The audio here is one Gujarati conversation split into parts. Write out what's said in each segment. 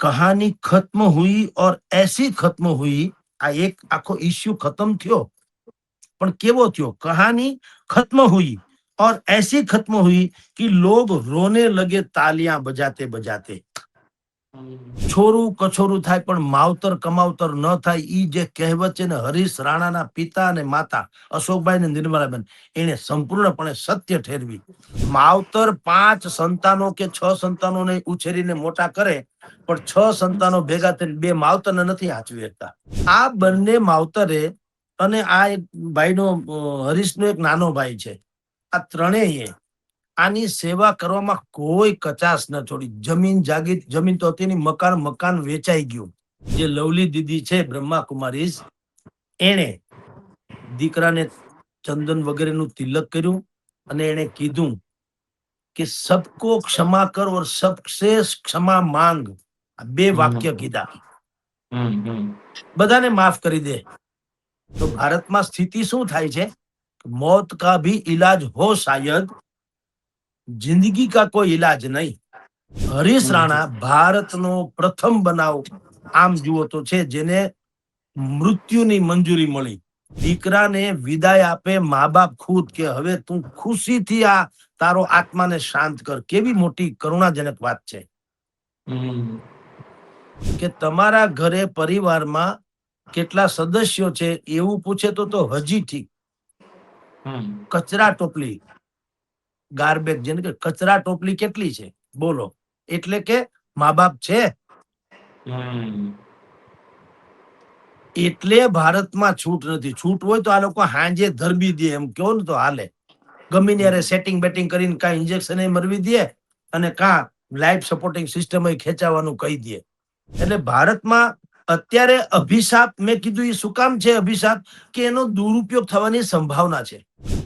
कहानी खत्म हुई और ऐसी खत्म हुई, आ एक आखो इश्यू खत्म थयो, पण केवो थयो? कहानी खत्म हुई और ऐसी खत्म हुई कि लोग रोने लगे तालियां बजाते बजाते। छोरू कछोरू थाय पण मावतर कमावतर न थाय, ई जे कहेवत छे ने हरीश राणाना पिता અને માતા અશોકભાઈ ને નિર્મલાબેન, એને સંપૂર્ણપણે સત્ય ઠેરવી. માવતર 5 સંતાનો કે 6 સંતાનોને ઉછેરીને મોટા કરે, પણ 6 સંતાનો ભેગા થઈને 2 માવતરને નથી હાચવી શકતા. આ બંને માવતરે અને આ એક ભાઈનો હરીશનો એક નાનો ભાઈ છે, આ ત્રણેય આની સેવા કરવામાં કોઈ કચાશ ન છોડી. જમીન જાગીર, જમીન તો હતી નહીં, મકાન મકાન વેચાઈ ગયું. જે લવલી દીદી છે બ્રહ્માકુમારીઝ, એણે દીકરાને ચંદન વગેરેનું તિલક કર્યું અને એણે કીધું કે સબકો ક્ષમા કર ઓર સબસે ક્ષમા માંગ. આ 2 વાક્ય કીધા, બધાને માફ કરી દે. તો ભારતમાં સ્થિતિ શું થાય છે? મોત કા ભી ઇલાજ હો શાયદ, જિંદગી કા કોઈ ઇલાજ નહીં. હરીશ રાણા ભારતનો પ્રથમ બનાવ આમ જુઓ તો છે જેને મૃત્યુની મંજૂરી મળી. દીકરાને વિદાય આપે મા બાપ ખુદ, કે હવે તું ખુશીથી આ તારો આત્માને શાંત કર. કેવી મોટી કરુણાજનક વાત છે કે તમારા ઘરે પરિવારમાં કેટલા સદસ્યો છે એવું પૂછે તો હજી ઠીક. કચરા ટોપલી, ગાર્બેજ, જેને કે કચરા ટોપલી કેટલી છે બોલો, એટલે કે મા બાપ છે. એટલે ભારતમાં છૂટ નથી. છૂટ હોય તો આ લોકો હાંજે ધરબી દે, એમ કહો ને તો હાલે. ગમે ત્યારે સેટિંગ બેટિંગ કરીને કાં ઇન્જેક્શન મરવી દે અને કાં લાઈફ સપોર્ટિંગ સિસ્ટમ ખેંચાવાનું કહી દે. એટલે ભારતમાં અત્યારે અભિશાપ, મેં કીધું એ શું કામ છે અભિશાપ? કે એનો દુરુપયોગ થવાની સંભાવના છે.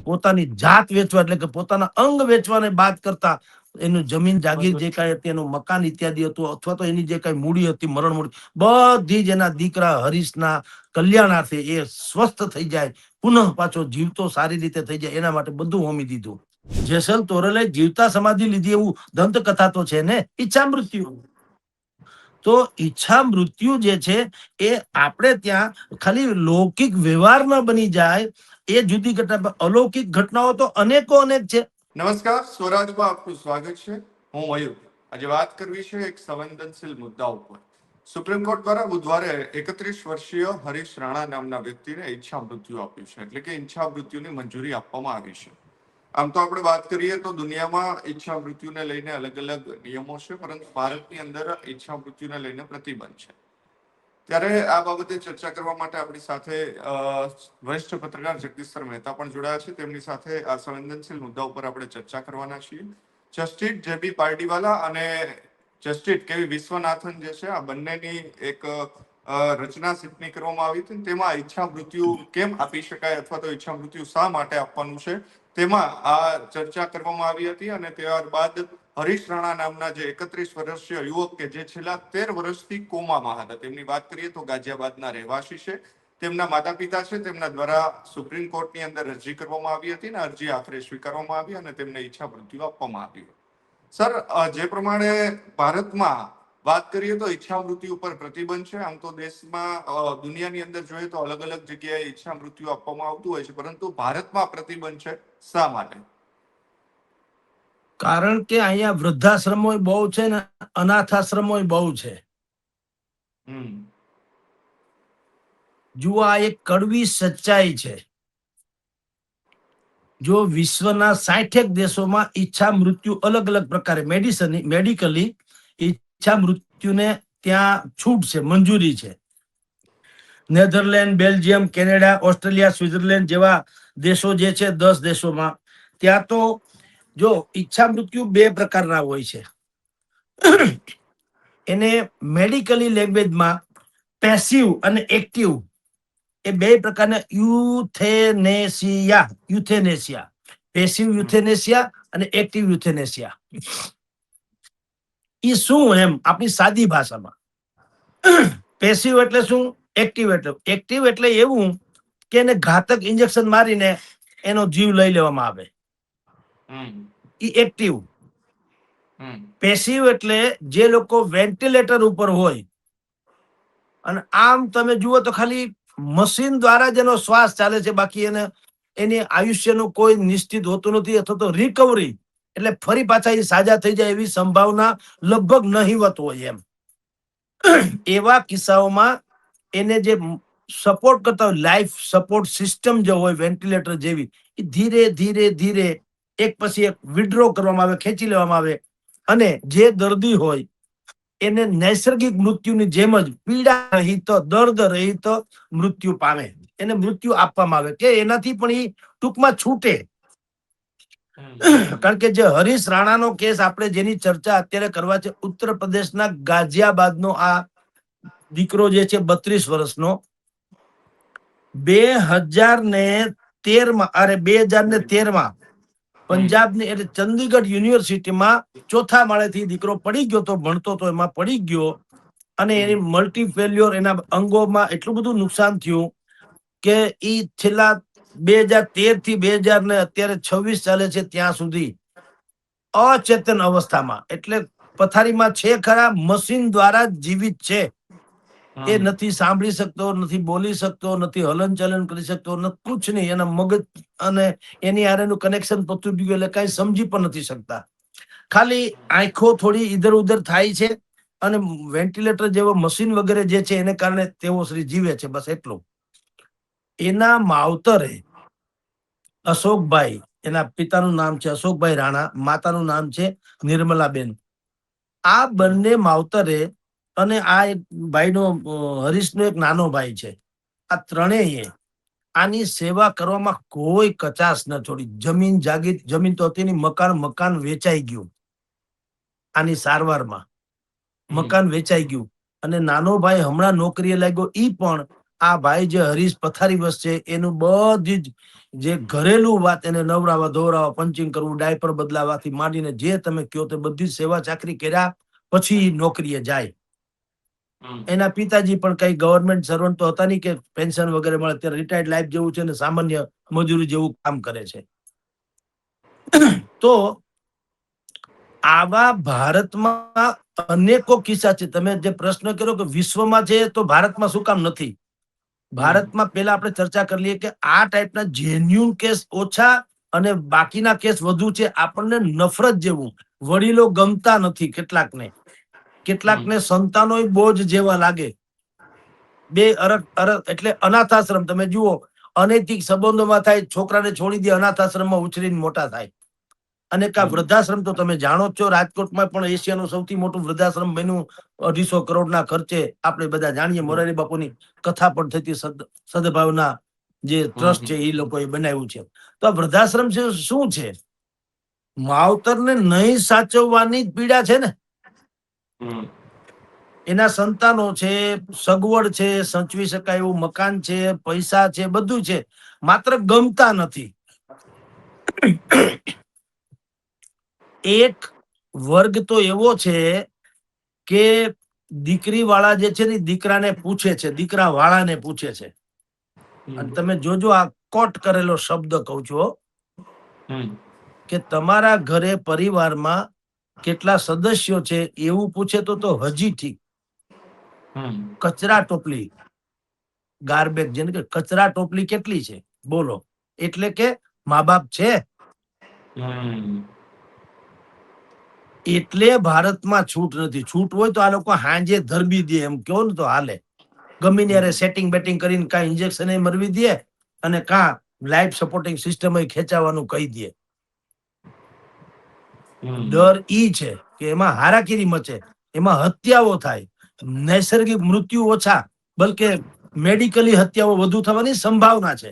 પોતાની જાત વેચવા, એટલે કે પોતાના અંગ વેચવાને બાદ કરતા એનું જમીન જાગીર જે કાંઈ હતી, એનું મકાન ઇત્યાદિ હતું, અથવા તો એની જે કાંઈ મૂડી હતી, મરણ મૂડી, બધી જ એના દીકરા હરીશના કલ્યાણાર્થે, એ સ્વસ્થ થઈ જાય, પુનઃ પાછો જીવતો સારી રીતે થઈ જાય, એના માટે બધું હોમી દીધું. જેસલ તોરલે જીવતા સમાધિ લીધી, એવું દંતકથા તો છે ને, ઈચ્છા મૃત્યુ. તો ઈચ્છા મૃત્યુ જે છે એ આપણે ત્યાં ખાલી લૌકિક વ્યવહાર ન બની જાય એ જુદી ઘટના, અલૌકિક ઘટનાઓ તો અનેકો અનેક છે. નમસ્કાર, સ્વરાજમાં આપનું સ્વાગત છે. હું મયુર. આજે વાત કરવી છે એક સંવેદનશીલ મુદ્દા ઉપર. સુપ્રીમ કોર્ટ દ્વારા બુધવારે 31 વર્ષીય હરીશ રાણા નામના વ્યક્તિને ઈચ્છા મૃત્યુ આપ્યું છે, એટલે કે ઈચ્છા મૃત્યુની મંજૂરી આપવામાં આવી છે. આમ તો આપણે વાત કરીએ તો દુનિયામાં ઈચ્છા મૃત્યુને લઈને અલગ અલગ નિયમો છે, પરંતુ ભારતની અંદર ઈચ્છા મૃત્યુને લઈને પ્રતિબંધ છે. ત્યારે આ બાબતે ચર્ચા કરવા માટે આપણી સાથે વરિષ્ઠ પત્રકાર જગદીશ સર મહેતા પણ જોડાયા છે. તેમની સાથે આ સંવેદનશીલ મુદ્દા ઉપર આપણે ચર્ચા કરવાના છીએ. જસ્ટિસ જેબી પારડીવાલા અને જસ્ટિસ કેવી વિશ્વનાથન જે છે, આ બંનેની એક રચના ટિપ્પણી કરવામાં આવી હતી. તેમાં ઈચ્છા મૃત્યુ કેમ આપી શકાય અથવા તો ઈચ્છા મૃત્યુ શા માટે આપવાનું છે, તેમાં આ ચર્ચા કરવામાં આવી હતી. અને ત્યારબાદ હરીશ રાણા નામના જે 31 વર્ષીય યુવક કે જે છેલ્લા 13 વર્ષથી કોમામાં હતા, તેમની વાત કરીએ તો ગાઝિયાબાદના રહેવાસી છે. તેમના માતા પિતા છે, તેમના દ્વારા સુપ્રીમ કોર્ટની અંદર અરજી કરવામાં આવી હતી અને અરજી આખરે સ્વીકારવામાં આવી અને તેમને ઈચ્છા મૃત્યુ આપવામાં આવ્યું. સર, જે પ્રમાણે ભારતમાં વાત કરીએ તો ઈચ્છા મૃત્યુ ઉપર પ્રતિબંધ છે. આમ તો દેશમાં, દુનિયાની અંદર જોઈએ તો અલગ અલગ જગ્યાએ ઈચ્છા મૃત્યુ આપવામાં આવતું હોય છે, પરંતુ ભારતમાં પ્રતિબંધ છે. શા માટે? કારણ કે અહીંયા વૃદ્ધાશ્રમો બહુ છે ને અનાથાશ્રમો બહુ છે. જુઓ, આ એક કડવી સચ્ચાઈ છે. જો વિશ્વના 60 દેશોમાં ઈચ્છા મૃત્યુ અલગ અલગ પ્રકારે મેડિકલી ઈચ્છા મૃત્યુને ત્યાં છૂટ છે, મંજૂરી છે. Netherland, Belgium, Canada, Australia, Switzerland જેવા દેશો જે છે, 10 દેશોમાં, ત્યાં તો જો ઈચ્છા મૃત્યુ 2 પ્રકારના હોય છે. એને મેડિકલી લેંગ્વેજમાં પેસિવ અને એક્ટિવ, એ 2 પ્રકારના યુથેનેસિયા, પેસિવ યુથેનેસિયા અને એક્ટિવ યુથેનેસિયા. એ શું એમ આપણી સાદી ભાષામાં? પેસિવ એટલે શું? એક્ટિવ એટલે એવું કે એને ઘાતક ઇન્જેક્શન મારીને એનો જીવ લઈ લેવામાં આવે, એ એક્ટિવ. પેસિવ એટલે જે લોકો વેન્ટિલેટર ઉપર હોય અને આમ તમે જુઓ તો ખાલી મશીન દ્વારા જ એનો શ્વાસ ચાલે છે, બાકી એને એની આયુષ્યનું કોઈ નિશ્ચિત હોતું નથી, અથવા તો રિકવરી એટલે ફરી પાછા એ સાજા થઈ જાય એવી સંભાવના લગભગ નહિવત હોય એમ. એવા કિસ્સાઓમાં એને જે સપોર્ટ કરતા હોય, લાઈફ સપોર્ટ સિસ્ટમ જે હોય વેન્ટિલેટર જેવી, એ ધીરે ધીરે ધીરે એક પછી એક વિડ્રો કરવામાં આવે, ખેંચી લેવામાં આવે, અને જે દર્દી હોય એને નૈસર્ગિક મૃત્યુની જેમ જ પીડા રહિત, દર્દ રહિત મૃત્યુ પામે, એને મૃત્યુ આપવામાં આવે કે એનાથી પણ એ ટૂંકમાં છૂટે. કારણ કે જે હરીશ રાણાનો કેસ આપણે જેની ચર્ચા અત્યારે કરવા છે, ઉત્તર પ્રદેશના ગાઝિયાબાદનો આ દીકરો જે છે 32 વર્ષનો, 2013માં પંજાબની એટલે ચંદીગઢ યુનિવર્સિટીમાં ચોથા માળેથી દીકરો પડી ગયો તો, ભણતો તો એમાં પડી ગયો, અને એની મલ્ટી ફેલ્યોર, એના અંગોમાં એટલું બધું નુકસાન થયું કે ઈ છેલ્લા 2013 થી 2000 ને અત્યારે 26 ચાલે છે ત્યાં સુધી અચેતન અવસ્થામાં, એટલે પથારીમાં છે ખરા, મશીન દ્વારા જીવિત છે. એ નથી સાંભળી શકતો, નથી બોલી શકતો, નથી હલન ચલન કરી શકતો, કુછ નહીં. એના મગજ અને એની હારેનું કનેક્શન પતું ગયું, એટલે કઈ સમજી પણ નથી શકતા. ખાલી આંખો થોડી ઇધર ઉધર થાય છે, અને વેન્ટિલેટર જેવો મશીન વગેરે જે છે એને કારણે તેઓ શ્રી જીવે છે, બસ એટલું. એના માવતરે અશોકભાઈ, એના પિતાનું નામ છે અશોકભાઈ રાણા, માતાનું નામ છે નિર્મલાબેન. આ બંને માવતરે, અને આ એક ભાઈનો હરીશનો એક નાનો ભાઈ છે, આ ત્રણેય આની સેવા કરવામાં કોઈ કચાશ ન છોડી. જમીન જાગીર, જમીન તો હતી નહીં, મકાન વેચાઈ ગયું આની સારવારમાં, મકાન વેચાઈ ગયું. અને નાનો ભાઈ હમણાં નોકરીએ લાગ્યો, ઈ પણ આ ભાઈ જે હરીશ પથારીવશ છે એનું બધી જ જે ઘરેલું વાત, એને નવરાવા ધોવરાવા, પંચિંગ કરવું, ડાયપર બદલાવાથી માંડીને જે તમે કયો તે બધી સેવા ચાકરી કર્યા પછી નોકરીએ જાય. એના પિતાજી પણ કઈ ગવર્મેન્ટ સર્વન્ટ તો હતા નહીં કે પેન્શન વગેરે મળે, અત્યારે રિટાયર્ડ લાઈફ જેવું છે ને સામાન્ય મજૂરી જેવું કામ કરે છે. તો આવા ભારતમાં અનેકો કિસ્સા છે. તમે જે પ્રશ્ન કર્યો કે વિશ્વમાં છે તો ભારતમાં શું કામ નથી, ભારતમાં પેલા આપણે ચર્ચા કરી લઈએ કે આ ટાઈપના જેન્યુન કેસ ઓછા અને બાકીના કેસ વધુ છે. આપણને નફરત જેવું, વડીલો ગમતા નથી કેટલાકને સંતાનો બોજ જેવા લાગે. બે એટલે અનાથાશ્રમ તમે જુઓ, અનૈતિક સંબંધોમાં થાય, છોકરાને છોડી દે, અનાથાશ્રમમાં ઉછરીને મોટા થાય. અને કા વૃદ્ધાશ્રમ તો તમે જાણો જ છો, રાજકોટમાં પણ એશિયાનું સૌથી મોટું વૃદ્ધાશ્રમ બન્યું 250 કરોડના ખર્ચે. આપણે બધા જાણીએ, મોરારી બાપુની કથા પણ થતી, સદભાવના જે ટ્રસ્ટ છે એ લોકોએ બનાવ્યું છે. તો આ વૃદ્ધાશ્રમ શું છે? માવતરને નહીં સાચવવાની પીડા છે ને. એના સંતાનો છે, સગવડ છે, સંચવી શકાય એવું મકાન છે, પૈસા છે, બધું છે, માત્ર ગમતા નથી. એક વર્ગ તો એવો છે કે દીકરી વાળા જે છે ને દીકરાને પૂછે છે, દીકરા વાળાને પૂછે છે. અને તમે જોજો, આ કોટ કરેલો શબ્દ કહું છું કે તમારા ઘરે પરિવારમાં કેટલા સદસ્યો છે એવું પૂછે તો હજી ઠીક. કચરા ટોપલી, ગાર્બેજ, જેને કે કચરા ટોપલી કેટલી છે બોલો, એટલે કે મા બાપ છે. એટલે ભારતમાં છૂટ નથી. છૂટ હોય તો આ લોકો હાંજે ધરબી દે, એમ કહો ને તો હાલે. ગમે ત્યારે સેટિંગ બેટિંગ કરીને કાં ઇન્જેક્શન મરવી દે, અને કાં લાઈફ સપોર્ટિંગ સિસ્ટમ ખેંચાવાનું કહી દે. ડર ઈ છે કે એમાં હારાકીરી મચે, એમાં હત્યાઓ થાય, નૈસર્ગિક મૃત્યુ ઓછા, બલકે મેડિકલી હત્યાઓ વધુ થવાની સંભાવના છે.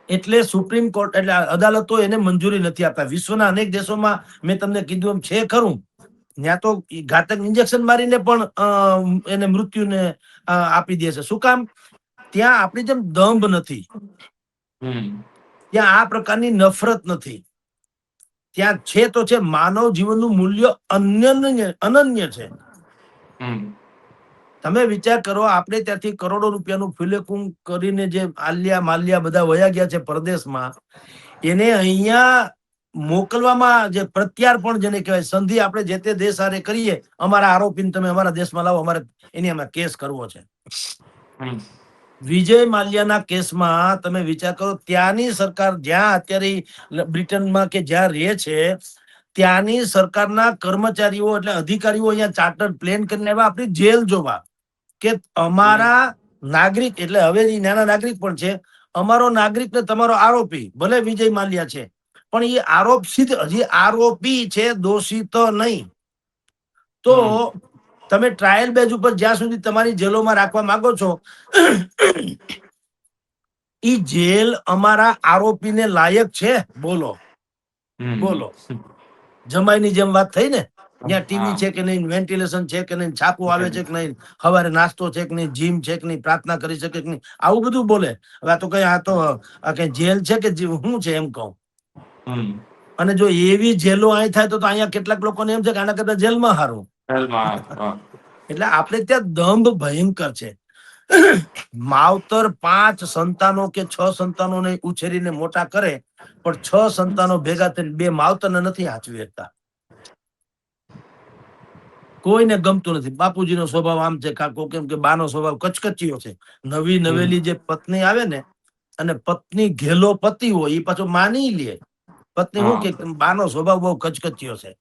એટલે સુપ્રીમ કોર્ટ, એટલે અદાલતો એને મંજૂરી નથી આપતા. વિશ્વના અનેક દેશોમાં મેં તમને કીધું એમ છે ખરું, ત્યાં તો ઘાતક ઇન્જેક્શન મારીને પણ એને મૃત્યુને આપી દે છે. શું કામ? ત્યાં આપણી જેમ દંભ નથી, ત્યાં આ પ્રકારની નફરત નથી. ત્યાં છે તો છે, માનવ જીવનનું મૂલ્ય અનન્ય છે. તમે વિચાર કરો, આપણે ત્યાંથી કરોડો રૂપિયાનું ફિલેકું કરીને જે આલિયા માલિયા બધા વયા ગયા છે પરદેશમાં, એને અહીંયા મોકલવામાં જે પ્રત્યાર્પણ જેને કહેવાય, સંધિ આપણે જે તે દેશ હારે કરીએ, અમારા આરોપીને તમે અમારા દેશમાં લાવો, અમારે એની અમે કેસ કરવો છે. હમ. વિજય માલ્યાના કેસમાં તમે વિચાર કરો, ત્યાંની સરકાર જ્યાં અત્યારે બ્રિટનમાં કે જ્યાં રહે છે, ત્યાંની સરકારના કર્મચારીઓ એટલે અધિકારીઓ અહીંયા ચાર્ટર્ડ પ્લેન કરીને આવ્યા આપણી જેલ જોવા, કે અમારા નાગરિક એટલે હવે એ નાના નાગરિક પણ છે, અમારો નાગરિક ને તમારો આરોપી ભલે વિજય માલ્યા છે, પણ એ આરોપ સિદ્ધ હજી આરોપી છે, દોષી તો નહીં. તો તમે ટ્રાયલ બેઝ ઉપર જ્યાં સુધી તમારી જેલોમાં રાખવા માંગો છો, ઈ જેલ અમારા આરોપીને લાયક છે? બોલો બોલો. જમાઈની જેમ વાત થઈ ને, ત્યાં ટીવી છે કે નહીં, વેન્ટિલેશન છે કે નહીં, છાપું આવે છે કે નહીં, સવારે નાસ્તો છે કે નહીં, જીમ છે કે નહીં, પ્રાર્થના કરી શકે કે નહીં, આવું બધું બોલે. હવે આ તો કઈ આ તો આ કઈ જેલ છે કે શું છે એમ કહું. અને જો એવી જેલો અહીં થાય તો અહીંયા કેટલાક લોકોને એમ છે કે આના કરતા જેલમાં હારું. એટલે આપણે ત્યાં દંભ ભયંકર છે. માવતર 5 સંતાનો કે 6 સંતાનોને ઉછેરીને મોટા કરે, પણ 6 સંતાનો ભેગા થઈને 2 માવતરને નથી હાચવી શકતા. કોઈને ગમતું નથી. બાપુજીનો સ્વભાવ આમ છે, કાકો કેમ કે બાનો સ્વભાવ કચકચીયો છે. નવી નવેલી જે પત્ની આવે ને, અને પત્ની ઘેલો પતિ હોય એ પાછો માની લે. પત્ની શું કે બાનો સ્વભાવ બહુ કચકચીયો છે.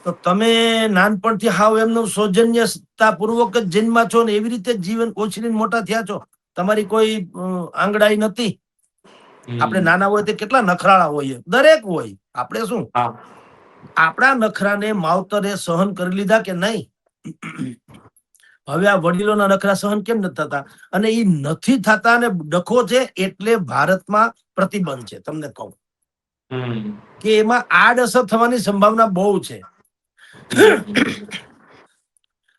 તો તમે નાનપણથી હાવ એમનું સૌજન્યતા પૂર્વક જ જન્મા છો ને એવી રીતે જીવન ઓછીને મોટા થયા છો. તમારી કોઈ આંગળાઈ નથી. આપણે નાના હોય તે કેટલા નખરાળા હોઈએ, દરેક હોય. આપણે શું આપણા નખરાને માવતરે સહન કરી લીધા કે નહીં? હવે આ વડીલોના નખરા સહન કેમ નથી થતા? અને એ નથી થતા ને ડખો છે એટલે ભારતમાં પ્રતિબંધ છે. તમને કહું કે એમાં આડઅસર થવાની સંભાવના બહુ છે.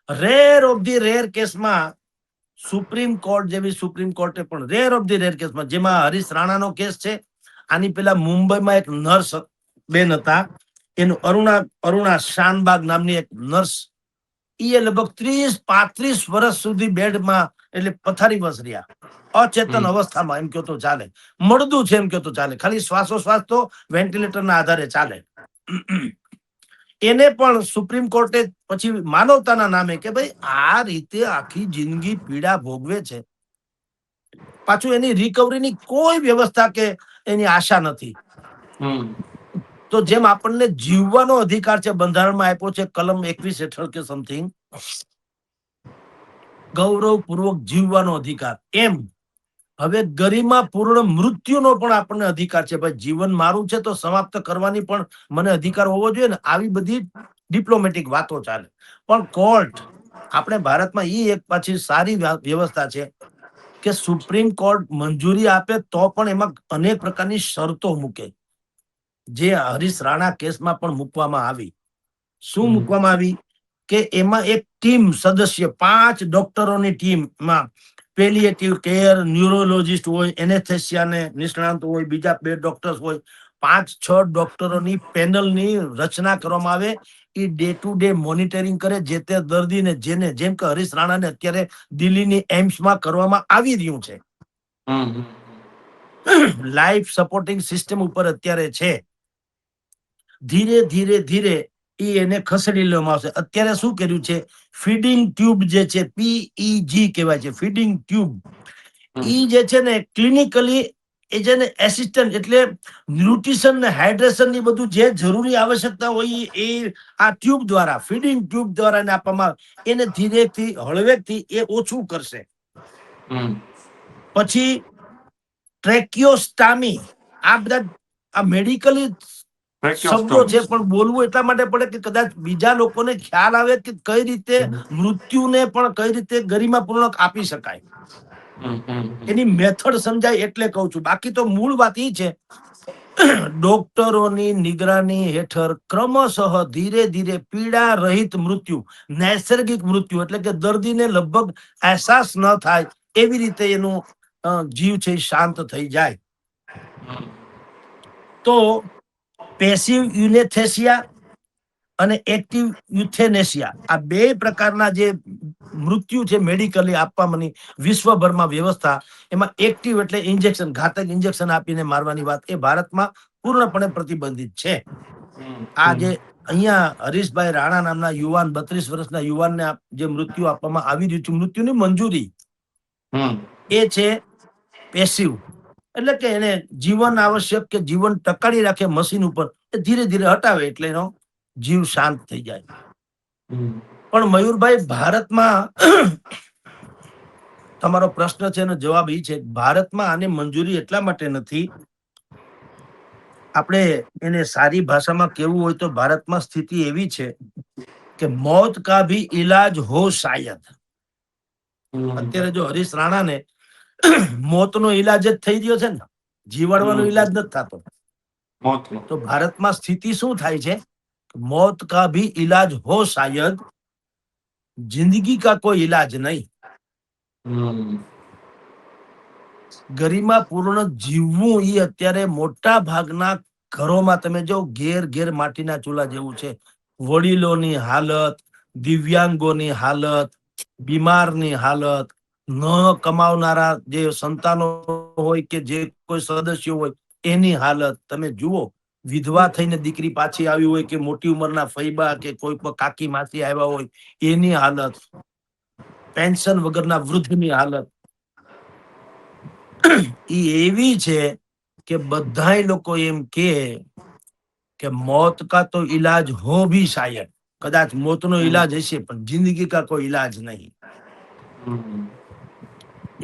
રેર ઓફ ધી રેર કેસમાં સુપ્રીમ કોર્ટ જેવી સુપ્રીમ કોર્ટે પણ રેર ઓફ ધી રેર કેસમાં, જેમાં હરીશ રાણાનો કેસ છે, આની પેલા મુંબઈમાં એક નર્સ બેન હતા, એનું અરુણા શાનબાગ નામની એક નર્સ, એ લગભગ 30-35 વર્ષ સુધી બેડમાં એટલે પથારી વસ રહ્યા, અચેતન અવસ્થામાં, એમ કહો તો ચાલે. મળદું છે એમ કહો તો ચાલે, ખાલી શ્વાસોશ્વાસ તો વેન્ટિલેટરના આધારે ચાલે. એને પણ સુપ્રીમ કોર્ટે પછી માનવતાના નામે કે ભાઈ આ રીતે આખી જિંદગી પીડા ભોગવે છે, પાછું એની રિકવરીની કોઈ વ્યવસ્થા કે એની આશા નથી. તો જેમ આપણને જીવવાનો અધિકાર છે, બંધારણમાં આપ્યો છે કલમ 21 હેઠળ કે સમથિંગ, ગૌરવપૂર્વક જીવવાનો અધિકાર, એમ હવે ગરિમાપૂર્ણ મૃત્યુનો પણ આપણને અધિકાર છે. ભાઈ જીવન મારું છે તો સમાપ્ત કરવાની પણ મને અધિકાર હોવો જોઈએ ને. આવી બધી ડિપ્લોમેટિક વાતો ચાલે. પણ કોર્ટ આપણે ભારતમાં એક પાછી સારી વ્યવસ્થા છે કે સુપ્રીમ કોર્ટ મંજૂરી આપે તો પણ એમાં અનેક પ્રકારની શરતો મૂકે, જે હરીશ રાણા કેસમાં પણ મૂકવામાં આવી. શું મૂકવામાં આવી? કે એમાં એક ટીમ સદસ્ય, 5 ડોક્ટરોની ટીમમાં પેલિએટિવ કેર, ન્યુરોલોજીસ્ટ હોય, એનેસ્થેસિયા ને નિષ્ણાંત હોય, બીજા 2 ડોક્ટર્સ હોય, 5-6 ડોક્ટરોની પેનલની રચના કરવામાં આવે. એ ડે ટુ ડે મોનિટરિંગ કરે જે તે દર્દીને, જેને જેમ કે હરીશ રાણાને અત્યારે દિલ્હીની એમ્સમાં કરવામાં આવી રહ્યું છે. લાઈફ સપોર્ટિંગ સિસ્ટમ ઉપર અત્યારે છે. ધીરે ધીરે ધીરે એને ખસેડી લેવામાં આવશે. અત્યારે શું કર્યું છે? ફીડિંગ ટ્યુબ જે છે, PEG કહેવાય છે, ફીડિંગ ટ્યુબ. ઈ જે છે ને ક્લિનિકલી એ છે ને એસિસ્ટન્ટ એટલે ન્યુટ્રિશન ને હાઇડ્રેશન ની બધું જે જરૂરી આવશ્યકતા હોય એ આ ટ્યુબ દ્વારા, ફીડિંગ ટ્યુબ દ્વારા એને આપવામાં આવે. એને ધીરેથી હળવેકથી એ ઓછું કરશે. પછી ટ્રેકિયોસ્ટામી, આ બધા આ મેડિકલી શબ્દો છે, પણ બોલવું એટલા માટે પડે કે કદાચ બીજા લોકોને ખ્યાલ આવે કે કઈ રીતે મૃત્યુને પણ કઈ રીતે ગરિમાપૂર્વક આપી શકાય, એની મેથડ સમજાય એટલે કહું છું. બાકી તો મૂળ વાત એ છે, ડોક્ટરોની નિગરાની હેઠળ ક્રમશઃ ધીરે ધીરે પીડા રહિત મૃત્યુ, નૈસર્ગિક મૃત્યુ એટલે કે દર્દીને લગભગ અહેસાસ ન થાય એવી રીતે એનું જીવ છે શાંત થઈ જાય. તો પેસિવ યુનેસ્થેસિયા અને એક્ટિવ યુથેનેસિયા, આ 2 પ્રકારના જે મૃત્યુ છે મેડિકલી આપવાની વિશ્વભરમાં વ્યવસ્થા. એમાં એક્ટિવ એટલે ઇન્જેક્શન, ઘાતક ઇન્જેક્શન આપીને મારવાની વાત, એ ભારતમાં પૂર્ણપણે પ્રતિબંધિત છે. આ જે અહીંયા હરીશભાઈ રાણા નામના યુવાન 32 વર્ષના યુવાનને જે મૃત્યુ આપવામાં આવી રહ્યું છે, મૃત્યુની મંજૂરી એ છે પેસિવ, એટલે કે એને જીવન આવશ્યક કે જીવન ટકાડી રાખે મશીન ઉપર, એ ધીરે ધીરે હટાવે એટલે એનો જીવ શાંત થઈ જાય. પણ મયુરભાઈ, ભારતમાં તમારો પ્રશ્ન છે એનો જવાબ એ છે, ભારતમાં આને મંજૂરી એટલા માટે નથી. આપણે એને સારી ભાષામાં કેવું હોય તો ભારતમાં સ્થિતિ એવી છે કે મોત કા ભી ઇલાજ હો શાયદ. અત્યારે જો હરીશ રાણાને મોતનો ઈલાજ જ થઈ ગયો છે ને, જીવાડવાનો ઈલાજ નથી થતો. તો ભારતમાં સ્થિતિ શું થાય છે? મોત કા ભી ઇલાજ હો શાયદ, જિંદગી કા કોઈ ઇલાજ નહીં. ગરિમાપૂર્ણ જીવવું એ અત્યારે મોટા ભાગના ઘરોમાં તમે જો ઘેર ઘેર માટીના ચૂલા જેવું છે. વડીલોની હાલત, દિવ્યાંગોની હાલત, બીમારની હાલત, ન કમાવનારા જે સંતાનો હોય કે જે કોઈ સદસ્યો હોય એની હાલત તમે જુઓ. વિધવા થઈને દીકરી પાછી આવી હોય કે મોટી ઉંમરના ફૈબા કે કોઈ પણ કાકી માસી આવ્યા હોય એની હાલત, પેન્શન વગરના વૃદ્ધની હાલત એ એવી છે કે બધાય લોકો એમ કે મોત કા તો ઇલાજ હો ભી શાયદ, કદાચ મોતનો ઇલાજ હશે પણ જિંદગી કા કોઈ ઇલાજ નહીં.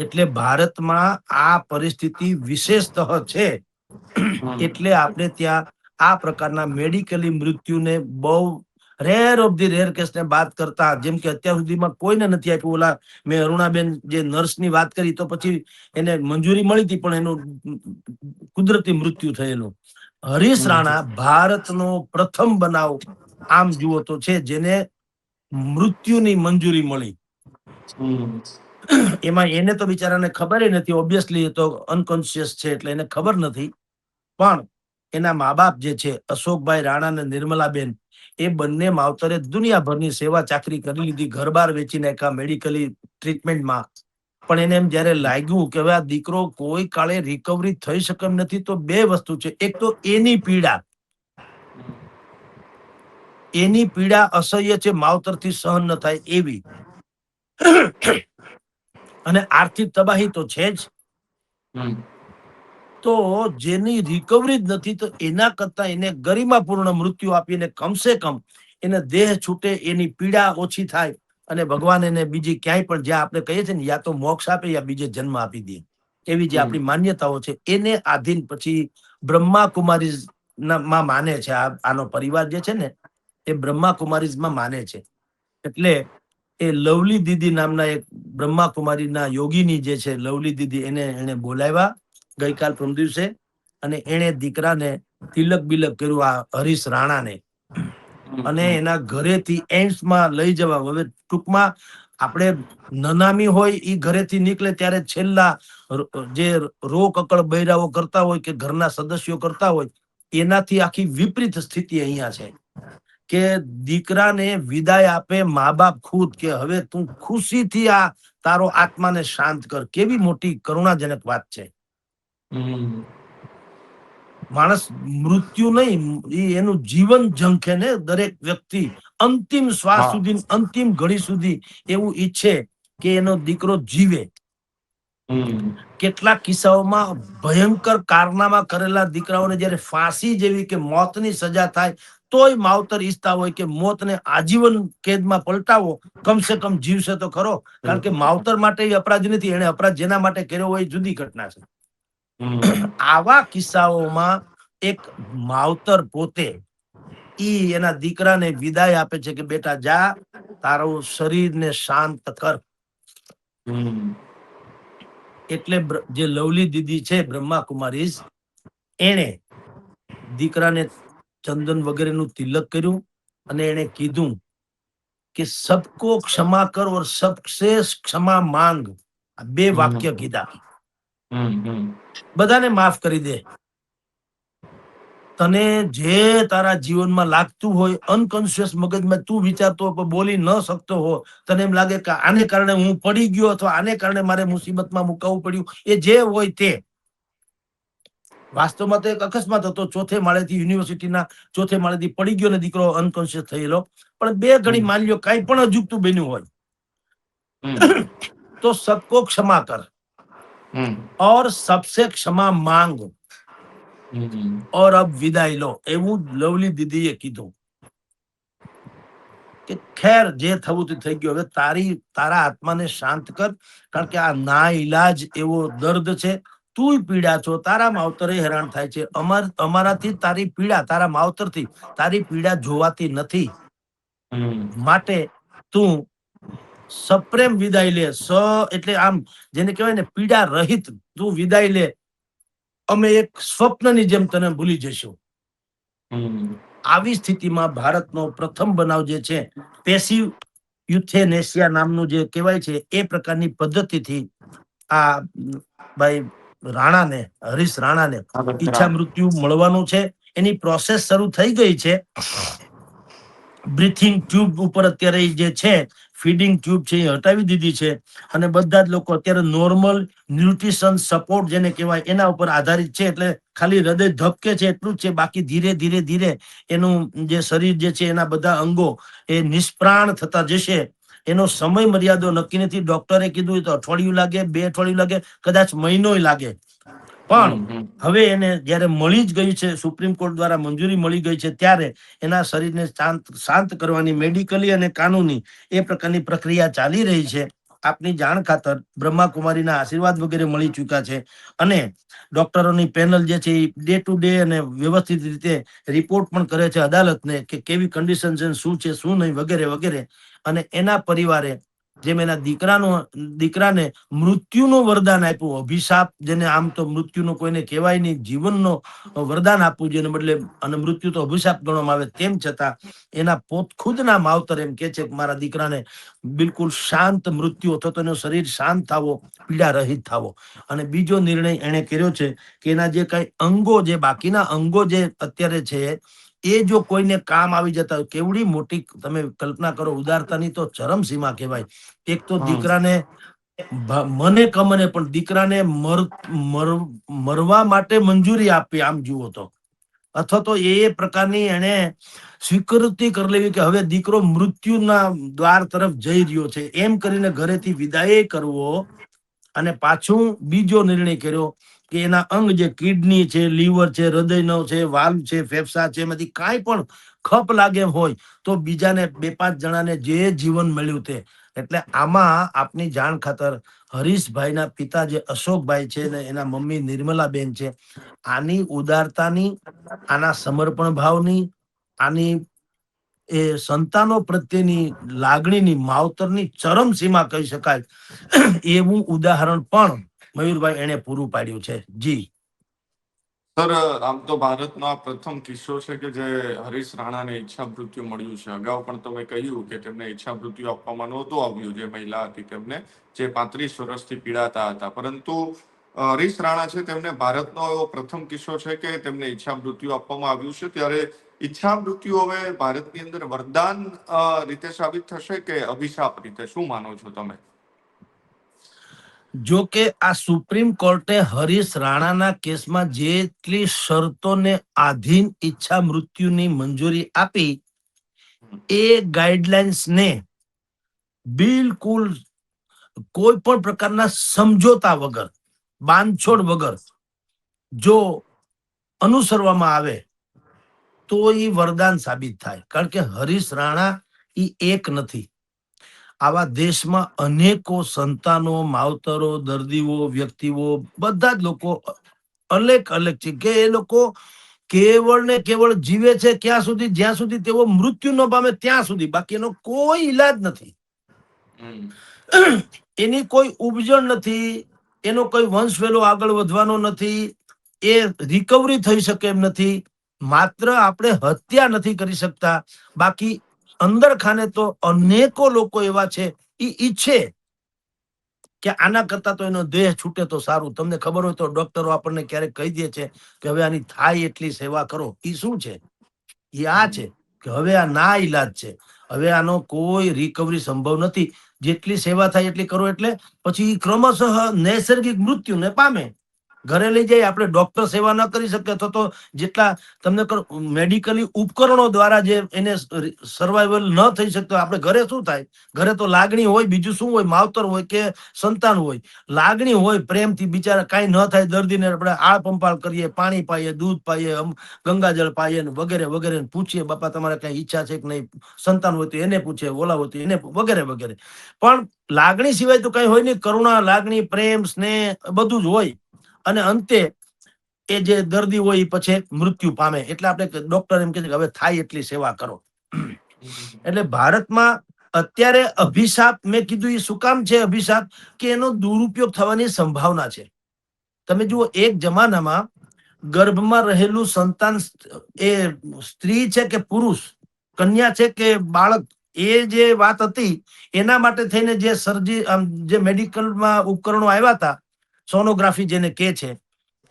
એટલે ભારતમાં આ પરિસ્થિતિ વિશેષતઃ છે. એટલે આપણે ત્યાં આ પ્રકારના મેડિકલી મૃત્યુને બહુ રેર ઓફ ધી રેર કેસને બાદ કરતા, જેમ કે અત્યાર સુધીમાં કોઈને નથી આપ્યું. ઓલા મેં અરુણાબેન જે નર્સની વાત કરી તો પછી એને મંજૂરી મળી હતી પણ એનું કુદરતી મૃત્યુ થયેલું. હરીશ રાણા ભારતનો પ્રથમ બનાવ આમ જુઓ તો છે જેને મૃત્યુની મંજૂરી મળી. એમાં એને તો બિચારાને ખબર નથી, ઓબ્વિયસલી એ તો અનકોન્શિયસ છે એટલે એને ખબર નથી. પણ એના મા બાપ જે છે અશોકભાઈ રાણા અને નિર્મલાબેન, એ બંને માવતરે દુનિયાભરની સેવા ચાકરી કરી લીધી, ઘર-બાર વેચી નાખ્યા મેડિકલી ટ્રીટમેન્ટમાં. પણ એને એમ જયારે લાગ્યું કે હવે આ દીકરો કોઈ કાળે રિકવરી થઈ શકે એમ નથી, તો બે વસ્તુ છે. એક તો એની પીડા અસહ્ય છે, માવતરથી સહન ન થાય એવી, અને આર્થિક તબાહી તો છે જ. તો જેની રિકવરી જ નથી, તો એના કરતા એને ગરિમાપૂર્ણ મૃત્યુ આપીને કમસે કમ એને દેહ છૂટે, એની પીડા ઓછી થાય અને ભગવાન એને બીજી ક્યાંય પણ, જ્યાં આપણે કહીએ છીએ ને યા તો મોક્ષ આપે યા બીજે જન્મ આપી દે, એવી જે આપણી માન્યતાઓ છે એને આધીન પછી બ્રહ્મા કુમારી માં માને છે. આનો પરિવાર જે છે ને એ બ્રહ્મા કુમારીઝમાં માને છે. એટલે એ લવલી દીદી નામના એક બ્રહ્માકુમારીના યોગીની જે છે લવલી દીદી, એને બોલાવ્યા ગઈકાલ પરમ દિવસે, અને એને દીકરાને તિલક બિલક કર્યું આ હરીશ રાણાને, અને એના ઘરેથી એમ્સમાં લઈ જવા. હવે ટૂંકમાં આપણે નનામી હોય એ ઘરેથી નીકળે ત્યારે છેલ્લા જે રો કકળ બૈરાઓ કરતા હોય કે ઘરના સદસ્યો કરતા હોય, એનાથી આખી વિપરીત સ્થિતિ અહીંયા છે કે દીકરાને વિદાય આપે મા બાપ ખુદ, કે હવે તું ખુશીથી આ તારો આત્માને શાંત કર. કેવી મોટી કરુણાજનક વાત છે. માણસ મૃત્યુ નહીં, એનું જીવન ઝંખે ને દરેક વ્યક્તિ અંતિમ શ્વાસ સુધી, અંતિમ ઘડી સુધી એવું ઈચ્છે કે એનો દીકરો જીવે. કેટલાક કિસ્સાઓમાં ભયંકર કારનામા કરેલા દીકરાઓને જયારે ફાંસી જેવી કે મોતની સજા થાય તોય માવતર ઈચ્છતા હોય કે મોતને આજીવન કેદમાં પલટાવો, કમસે કમ જીવશે તો ખરો. કારણ કે માવતર માટે એ અપરાધ નથી, એને અપરાધ જેના માટે કર્યો હોય એ જુદી ઘટના છે. આવા કિસ્સાઓમાં એક માવતર પોતે એના દીકરાને વિદાય આપે છે કે બેટા જા, તારું શરીરને શાંત કર. એટલે જે લવલી દીદી છે બ્રહ્મા કુમારીઝ, એને દીકરાને ચંદન વગેરેનું તિલક કર્યું અને એને કીધું કે સબકો ક્ષમા કર ઓર સબસે ક્ષમા માંગ. આ બે વાક્ય કીધા. બધાને માફ કરી દે. તને જે તારા જીવનમાં લાગતું હોય, અનકોન્શિયસ મગજમાં તું વિચારતો હોય બોલી ન શકતો હો, તને એમ લાગે કે આને કારણે હું પડી ગયો અથવા આને કારણે મારે મુસીબતમાં મુકાવવું પડ્યું, એ જે હોય તે વાસ્તવમાં તો એક અકસ્માત હતો, ચોથે માળેથી યુનિવર્સિટીના ચોથે માળેથી પડી ગયો ને દીકરો અનકોન્શિયસ થયેલો. પણ બે ઘડી માની લ્યો કાંઈ પણ અજુગતું બન્યું હોય તો સબકો ક્ષમા કર और सबसे क्षमा मांग और अब વિદાય લો, એવું લવલી દીદીએ કીધું કે ખેર જે થવું તે થઈ ગયું, હવે તારા આત્માને શાંત કર, કારણ કે આ ના ઈલાજ એવો દર્દ છે. તું પીડા છો, તારા માવતરે હેરાન થાય છે. અમારાથી તારી પીડા, તારા માવતરથી તારી પીડા જોવાતી નથી. માટે તું સપ્રેમ વિદાય લે. એટલે આમ જેને કહેવાય ને પીડા રહિત તું વિદાય લે. અમે એક સ્વપ્નની જેમ તને ભૂલી જઈશું. આવી સ્થિતિમાં ભારતનો પ્રથમ બનાવ જે છે, પેસિવ યુથેનેસિયા નામનું જે કહેવાય છે, એ પ્રકારની પદ્ધતિથી આ ભાઈ રાણાને, હરીશ રાણાને ઈચ્છા મૃત્યુ મળવાનું છે. એની પ્રોસેસ શરૂ થઈ ગઈ છે. બ્રીથિંગ ટ્યુબ ઉપર અત્યારે જે છે, ફીડિંગ ટ્યુબ છે, એ હટાવી દીધી છે. અને બધા જ લોકો અત્યારે નોર્મલ ન્યુટ્રિશન સપોર્ટ જેને કહેવાય એના ઉપર આધારિત છે. એટલે ખાલી હૃદય ધબકે છે એટલું જ છે, બાકી ધીરે ધીરે ધીરે એનું જે શરીર જે છે એના બધા અંગો એ નિષ્પ્રાણ થતા જશે. એનો સમય મર્યાદો નક્કી નથી. ડોક્ટરે કીધું તો અઠવાડિયું લાગે, 2 અઠવાડિયું લાગે, કદાચ મહિનો લાગે. પણ હવે એને જયારે મળી જ ગઈ છે, સુપ્રીમ કોર્ટ દ્વારા મંજૂરી મળી ગઈ છે, ત્યારે એના શરીરને શાંત કરવાની મેડિકલી અને કાનૂની એ પ્રકારની પ્રક્રિયા ચાલી રહી છે. આપની જાણ ખાતર બ્રહ્માકુમારીના આશીર્વાદ વગેરે મળી ચુક્યા છે. અને ડોક્ટરોની પેનલ જે છે એ ડે ટુ ડે અને વ્યવસ્થિત રીતે રિપોર્ટ પણ કરે છે અદાલતને કે કેવી કન્ડિશન છે, શું છે, શું નહીં, વગેરે વગેરે. અને એના પરિવારે જેમ એના દીકરાને મૃત્યુનું વરદાન આપ્યું, અભિશાપ જેને આમ તો મૃત્યુનો કોઈને કહેવાય નહીં, જીવનનો વરદાન આપવું જોઈએ બદલે અને મૃત્યુ તો અભિશાપ ગણવામાં આવે, તેમ છતાં એના ખુદના માવતર એમ કે છે કે મારા દીકરાને બિલકુલ શાંત મૃત્યુ અથવા તો એનું શરીર શાંત થાવો, પીડા રહિત થાવો. અને બીજો નિર્ણય એને કર્યો છે કે એના જે કઈ અંગો, જે બાકીના અંગો જે અત્યારે છે, એ જો કોઈને કામ આવી જતા હોય, કેવડી મોટી તમે કલ્પના કરો, ઉદારતાની તો ચરમસીમા કહેવાય. એક તો દીકરાને મને કમને પણ દીકરાને મરવા માટે મંજૂરી આપી, આમ જુઓ તો. અથવા તો એ પ્રકારની એને સ્વીકૃતિ કરી લેવી કે હવે દીકરો મૃત્યુના દ્વાર તરફ જઈ રહ્યો છે, એમ કરીને ઘરેથી વિદાય કરવો. અને પાછું બીજો નિર્ણય કર્યો કે એના અંગ જે કિડની છે, લીવર છે, હૃદયનો છે, વાલ્વ છે, ફેફસા છે, એમાંથી કાંઈ પણ ખપ લાગે હોય તો બીજાને 2-5 જણાને જે જીવન મળ્યું તે. એટલે આમાં આપની જાણ ખાતર હરીશભાઈના પિતા જે અશોકભાઈ છે ને એના મમ્મી નિર્મલાબેન છે, આની ઉદારતાની, આના સમર્પણ ભાવની, આની એ સંતાનો પ્રત્યેની લાગણીની, માવતરની ચરમસીમા કહી શકાય એવું ઉદાહરણ પણ મયુરભાઈ એને પૂરું પાડ્યું છે. જી સર, આમ તો ભારતનો આ પ્રથમ કિસ્સો છે કે જે હરીશ રાણાને ઈચ્છા મૃત્યુ મળ્યું છે. અગાઉ પણ તમે કહ્યું કે તેમને ઈચ્છા મૃત્યુ આપવામાં નહોતું આવ્યું, જે મહિલા હતી તેમને, જે 35 વર્ષથી પીડાતા હતા. પરંતુ હરીશ રાણા છે તેમને ભારતનો એવો પ્રથમ કિસ્સો છે કે તેમને ઈચ્છા મૃત્યુ આપવામાં આવ્યું છે. ત્યારે ઈચ્છા મૃત્યુ હવે ભારતની અંદર વરદાન રીતે સાબિત થશે કે અભિશાપ રીતે, શું માનો છો તમે? જો કે આ સુપ્રીમ કોર્ટે હરીશ રાણાના કેસમાં જેટલી શરતોને આધીન ઈચ્છા મૃત્યુની મંજૂરી આપી, એ ગાઈડલાઇન્સને બિલકુલ કોઈ પણ પ્રકારના સમજોતા વગર, બાંધછોડ વગર જો અનુસરવામાં આવે તો એ વરદાન સાબિત થાય. કારણ કે હરીશ રાણા એ એક નથી, આવા દેશમાં અનેકો સંતાનો, માવતરો, દર્દીઓ, વ્યક્તિઓ, બધા જ લોકો અલગ અલગ છે કે એ લોકો કેવળ ને કેવળ જીવે છે ક્યાં સુધી, જ્યાં સુધી તેઓ મૃત્યુ ન પામે ત્યાં સુધી, બાકી એનો કોઈ ઈલાજ નથી. એની કોઈ ઉપજણ નથી, એનો કોઈ વંશ વેલો આગળ વધવાનો નથી, એ રિકવરી થઈ શકે એમ નથી. માત્ર આપણે હત્યા નથી કરી શકતા, બાકી અંદર ખાને તો અનેકો લોકો એવા છે એ ઈચ્છે કે આના કરતા તો એનો દેહ છૂટે તો સારું. તમને ખબર હોય તો ડોક્ટરો આપણને ક્યારેક કહી દે છે કે હવે આની થાય એટલી સેવા કરો. એ શું છે? એ આ છે કે હવે આ ના ઈલાજ છે, હવે આનો કોઈ રિકવરી સંભવ નથી. જેટલી સેવા થાય એટલી કરો, એટલે પછી ક્રમશઃ નૈસર્ગિક મૃત્યુને પામે. ઘરે લઈ જાય. આપણે ડોક્ટર સેવા ન કરી શકે અથવા તો જેટલા તમને મેડિકલી ઉપકરણો દ્વારા જે એને સર્વાઈવલ ન થઈ શકતો, આપણે ઘરે શું થાય? ઘરે તો લાગણી હોય, બીજું શું હોય? માવતર હોય કે સંતાન હોય, લાગણી હોય, પ્રેમથી બિચારા કાંઈ ન થાય દર્દીને આપણે આળ પંપાળ કરીએ, પાણી પાઈએ, દૂધ પાઈએ, ગંગાજળ પાઈએ વગેરે વગેરે, પૂછીએ બાપા તમારે કઈ ઈચ્છા છે કે નહીં, સંતાન હોય તો એને પૂછે, ઓલા હોય તો એને વગેરે વગેરે. પણ લાગણી સિવાય તો કઈ હોય નહીં. કરુણા, લાગણી, પ્રેમ, સ્નેહ બધું જ હોય. અને અંતે એ જે દર્દી હોય એ પછી મૃત્યુ પામે. એટલે આપણે ડોક્ટર એમ કે છે કે હવે થાય એટલી સેવા કરો. એટલે ભારતમાં અત્યારે અભિશાપ, મેં કીધું એ શું કામ છે અભિશાપ? કે એનો દુરુપયોગ થવાની સંભાવના છે. તમે જુઓ, એક જમાનામાં ગર્ભમાં રહેલું સંતાન એ સ્ત્રી છે કે પુરુષ, કન્યા છે કે બાળક, એ જે વાત હતી એના માટે થઈને જે જે મેડિકલમાં ઉપકરણો આવ્યા હતા, સોનોગ્રાફી જેને કે છે,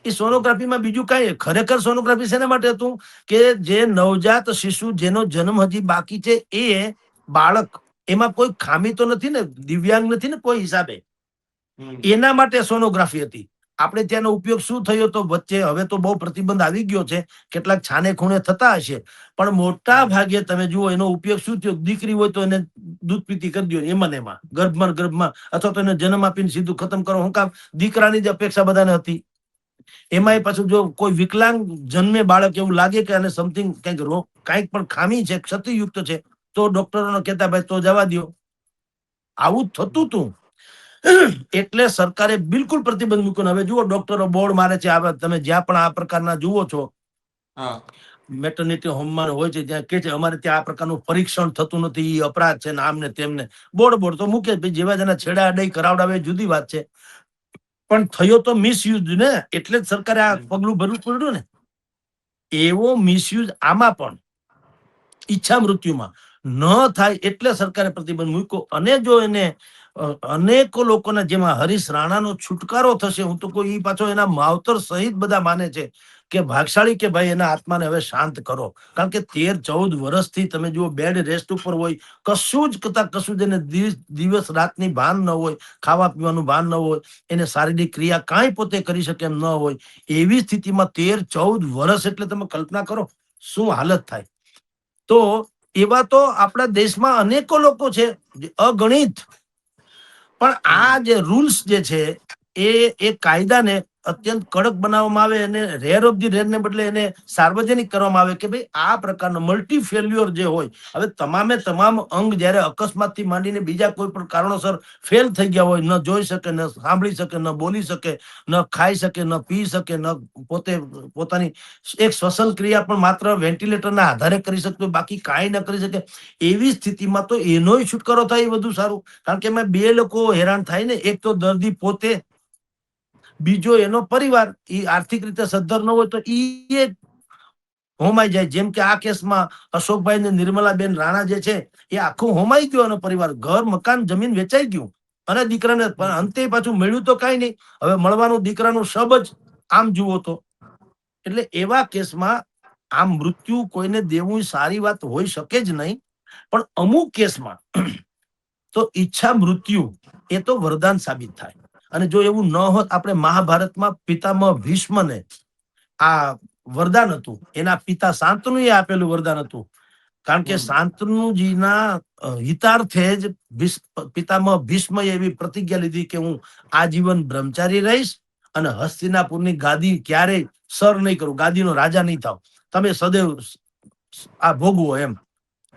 એ સોનોગ્રાફીમાં બીજું કઈ, ખરેખર સોનોગ્રાફી શેના માટે હતું? કે જે નવજાત શિશુ જેનો જન્મ હજી બાકી છે, એ બાળક, એમાં કોઈ ખામી તો નથી ને, દિવ્યાંગ નથી ને કોઈ હિસાબે, એના માટે સોનોગ્રાફી હતી. આપણે ત્યાંનો ઉપયોગ શું થયો તો વચ્ચે, હવે તો બહુ પ્રતિબંધ આવી ગયો છે, કેટલાક છાને ખૂણે થતા હશે, પણ મોટા ભાગે તમે જુઓ એનો ઉપયોગ શું થયો? દીકરી હોય તો એને દૂધ પીતી કરી દો, એમાં ગર્ભમાં અથવા તો એને જન્મ આપીને સીધું ખતમ કરો. હું કામ? દીકરાની જ અપેક્ષા બધાને હતી. એમાંય પાછું જો કોઈ વિકલાંગ જન્મે બાળક, એવું લાગે કે આને સમથિંગ કંઈક રોગ, કંઈક પણ ખામી છે, ક્ષતિયુક્ત છે, તો ડોક્ટરોને કહેતા ભાઈ તો જવા દો. આવું થતું હતું. એટલે સરકારે બિલકુલ પ્રતિબંધ મૂક્યો. હવે જુઓ, ડોક્ટરો બોર્ડ મારે છે, તમે જ્યાં પણ આ પ્રકારના જુઓ છો, મેટર્નિટી હોમમાં હોય છે, ત્યાં કે છે અમારે ત્યાં આ પ્રકારનું પરીક્ષણ થતું નથી, અપરાધ છે ને, આમને તેમને બોર્ડ તો મૂકે. જેવા જેના છેડા અડાઈ કરાવડાવે જુદી વાત છે, પણ થયો તો મિસયુઝ ને, એટલે જ સરકારે આ પગલું ભરવું પડ્યું ને. એવો મિસયુઝ આમાં પણ ઈચ્છા મૃત્યુમાં ન થાય એટલે સરકારે પ્રતિબંધ મૂક્યો. અને જો એને અનેકો લોકોના, જેમાં હરીશ રાણાનો છુટકારો થશે, હું તો કોઈ પાછો એના માવતર સહિત બધા માને છે કે ભાગશાળી, કે ભાઈ એના આત્માને હવે શાંત કરો. કારણ કે 13-14 વર્ષથી તમે જુઓ બેડ રેસ્ટ ઉપર હોય, કશું જ કશું જ એને દિવસ રાતની ભાન ન હોય, ખાવા પીવાનું ભાન ન હોય, એને શારીરિક ક્રિયા કાંઈ પોતે કરી શકે એમ ન હોય, એવી સ્થિતિમાં 13-14 વર્ષ, એટલે તમે કલ્પના કરો શું હાલત થાય. તો એવા તો આપણા દેશમાં અનેકો લોકો છે, અગણિત. પણ આ જે રૂલ્સ જે છે, એ કાયદાને અત્યંત કડક બનાવવામાં આવે, અને રેર ઓફ ધી રેર ને બદલે એને સાર્વજનિક કરવામાં આવે કે ભાઈ આ પ્રકારનો મલ્ટી ફેલ્યુઅર જે હોય, હવે તમામ અંગ જ્યારે અકસ્માતથી માંડીને બીજા કોઈ પણ કારણોસર ફેલ થઈ ગયા હોય, ન જોઈ શકે, ન સાંભળી શકે, ન બોલી શકે, ન ખાઈ શકે, ન પી શકે, ન પોતાની એક શ્વસન ક્રિયા પણ માત્ર વેન્ટિલેટરના આધારે કરી શકતો, બાકી કાંઈ ન કરી શકે, એવી સ્થિતિમાં તો એનોય છુટકારો થાય એ વધુ સારું. કારણ કે એમાં બે લોકો હેરાન થાય ને, એક તો દર્દી પોતે, બીજો એનો પરિવાર. એ આર્થિક રીતે સદ્ધર ન હોય તો એ હોમાઈ જાય. જેમ કે આ કેસમાં અશોકભાઈ ને નિર્મલાબેન રાણા જે છે, એ આખું હોમાઈ ગયો, એનો પરિવાર, ઘર, મકાન, જમીન વેચાઈ ગયું, અને દીકરાને અંતે પાછું મળ્યું તો કઈ નહીં. હવે મળવાનું દીકરાનું શબ જ આમ જુઓ તો. એટલે એવા કેસમાં આમ મૃત્યુ કોઈને દેવું સારી વાત હોઈ શકે જ નહીં. પણ અમુક કેસમાં તો ઈચ્છા મૃત્યુ એ તો વરદાન સાબિત થાય. અને જો એવું ન હોત, આપણે મહાભારતમાં પિતામહ ભીષ્મને આ વરદાન હતું, એના પિતા શાંતનુએ આપેલું વરદાન હતું. કારણ કે શાંતનુજીના હિતાર્થે જ પિતામહ ભીષ્મએ એવી પ્રતિજ્ઞા લીધી કે હું આજીવન બ્રહ્મચારી રહીશ, અને હસ્તિનાપુરની ગાદી ક્યારેય સર નહીં કરું, ગાદીનો રાજા નહીં થાવ, તમે સદૈવ આ ભોગવો એમ.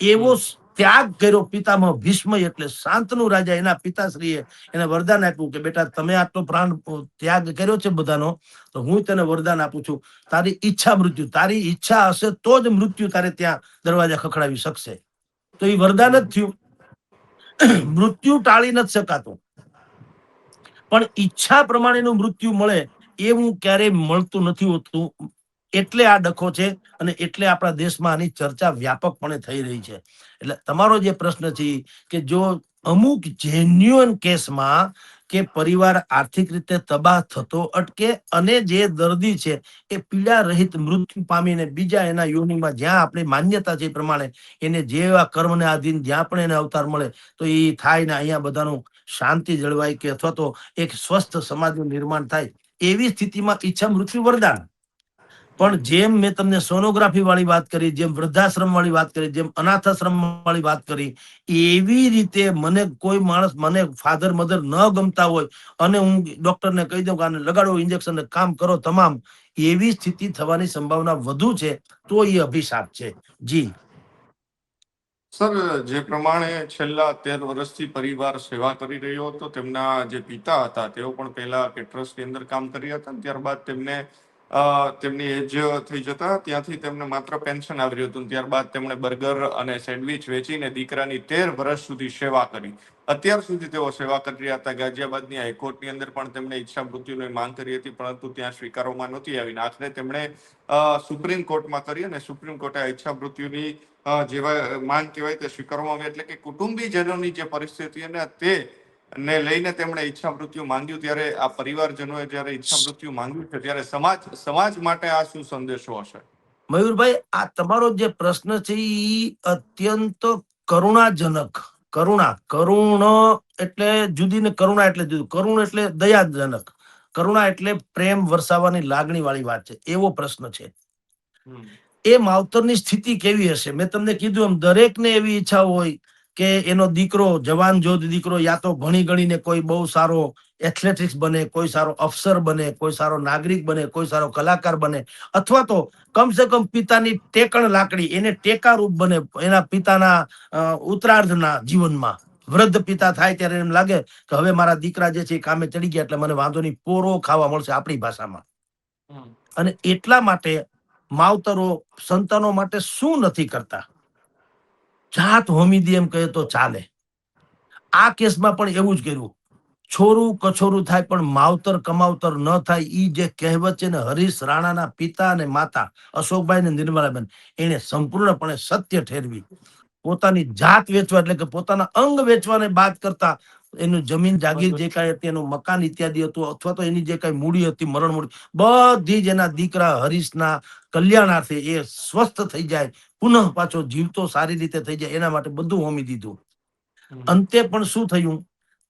એવો ત્યાગ કર્યો પિતામહ ભીષ્મ. એટલે શાંતનુ રાજા, એના પિતાશ્રીએ એને વરદાન આપ્યું કે બેટા તમે આટલો પ્રાણ ત્યાગ કર્યો છે બધાનો, તો હું તને વરદાન આપું છું, તારી ઈચ્છા મૃત્યુ, તારી ઈચ્છા હશે તો જ મૃત્યુ તારે ત્યાં દરવાજા ખખડાવી શકશે. તો એ વરદાન જ થયું. મૃત્યુ ટાળી નથી શકાતું, પણ ઈચ્છા પ્રમાણેનું મૃત્યુ મળે એવું ક્યારેય મળતું નથી હોતું. એટલે આ ડખો છે, અને એટલે આપણા દેશમાં આની ચર્ચા વ્યાપકપણે થઈ રહી છે. એટલે તમારો જે પ્રશ્ન છે કે જો અમુક જેન્યુઅન કેસમાં કે પરિવાર આર્થિક રીતે તબાહ થતો અટકે, અને જે દર્દી છે એ પીડા રહિત મૃત્યુ પામીને બીજા એના યોનિમાં, જ્યાં આપણી માન્યતા છે એ પ્રમાણે એને જેવા કર્મને આધીન જ્યાં પણ એને અવતાર મળે તો એ થાય ને, અહીંયા બધાનું શાંતિ જળવાય, કે અથવા તો એક સ્વસ્થ સમાજનું નિર્માણ થાય, એવી સ્થિતિમાં ઈચ્છા મૃત્યુ વરદાન. પણ જેમ મેં તમને સોનોગ્રાફી વાળી વાત કરી, જેમ વૃદ્ધાશ્રમ વાળી વાત કરી, જેમ અનાથાશ્રમ વાળી વાત કરી, એવી રીતે મને કોઈ માણસ, મને ફાધર મધર ન ગમતા હોય અને હું ડોક્ટરને કહી દઉં કે આને લગાડો ઇન્જેક્શન, કામ કરો તમામ, એવી સ્થિતિ થવાની સંભાવના વધુ છે, તો એ અભિશાપ છે. જી સર, જે પ્રમાણે છેલ્લા 13 વર્ષથી પરિવાર સેવા કરી રહ્યો હતો, તેમના જે પિતા હતા તેઓ પણ પહેલા કેટરસની અંદર કામ કર્યા હતા, ત્યારબાદ તેમની એજ થઈ જતા ત્યાંથી તેમને માત્ર પેન્શન આવી રહ્યું હતું. ત્યારબાદ તેમણે બર્ગર અને સેન્ડવિચ વેચીને દીકરાની 13 વર્ષ સુધી સેવા કરી. અત્યાર સુધી તેઓ સેવા કરી રહ્યા હતા. ગાઝિયાબાદની હાઈકોર્ટની અંદર પણ તેમણે ઈચ્છા મૃત્યુની માંગ કરી હતી, પરંતુ ત્યાં સ્વીકારવામાં નહોતી આવી. આખરે તેમણે સુપ્રીમ કોર્ટમાં કરી અને સુપ્રીમ કોર્ટે ઈચ્છા મૃત્યુની જેવા માંગ કહેવાય તે સ્વીકારવામાં આવી. એટલે કે કુટુંબીજનોની જે પરિસ્થિતિ અને તે ને લઈને તેમણે ઈચ્છા મૃત્યુ માંગ્યું, ત્યારે આ પરિવારજનોએ જ્યારે ઈચ્છા મૃત્યુ માંગ્યું છે, ત્યારે સમાજ માટે આ શું સંદેશો હશે? મયુરભાઈ, આ તમારો જે પ્રશ્ન છે એ અત્યંત કરુણાજનક. કરુણ એટલે જુદી ને કરુણા એટલે જુદું. કરુણ એટલે દયાજનક, કરુણા એટલે પ્રેમ વરસાવવાની લાગણી વાળી વાત છે, એવો પ્રશ્ન છે. એ માવતરની સ્થિતિ કેવી હશે? મેં તમને કીધું એમ, દરેકને એવી ઈચ્છા હોય કે એનો દીકરો, જવાન જોધ દીકરો, યા તો ભણી ગણીને કોઈ બહુ સારો એથ્લેટિક્સ બને, કોઈ સારો અફસર બને, કોઈ સારો નાગરિક બને, કોઈ સારો કલાકાર બને, અથવા તો કમસે કમ પિતાની ટેકણ લાકડી, એને ટેકારૂપ બને એના પિતાના ઉત્તરાર્ધના જીવનમાં. વૃદ્ધ પિતા થાય ત્યારે એમ લાગે કે હવે મારા દીકરા જે છે એ કામે ચડી ગયા એટલે મને વાંધો નહીં, પોરો ખાવા મળશે, આપણી ભાષામાં. અને એટલા માટે માવતરો સંતાનો માટે શું નથી કરતા? જાત હોમી દે એમ કહે તો ચાલે. આ કેસમાં પણ એવું જ કર્યું. છોરું કછોરું થાય પણ માવતર કમાવતર ન થાય, ઈ જે કહેવત છે ને, હરીશ રાણાના પિતા અને માતા અશોકભાઈ ને નિર્મલાબેન, એને સંપૂર્ણપણે સત્ય ઠેરવી. પોતાની જાત વેચવા એટલે કે પોતાના અંગ વેચવાને બાદ કરતા એનું જમીન જાગીર જે કાંઈ હતી, એનું મકાન ઇત્યાદિ હતું, અથવા તો એની જે કાંઈ મૂડી હતી, મરણ મૂડી, બધી જ એના દીકરા હરીશના કલ્યાણાર્થે, એ સ્વસ્થ થઈ જાય, પુનઃ પાછો જીવતો સારી રીતે થઈ જાય, એના માટે બધું હોમી દીધું. અંતે પણ શું થયું?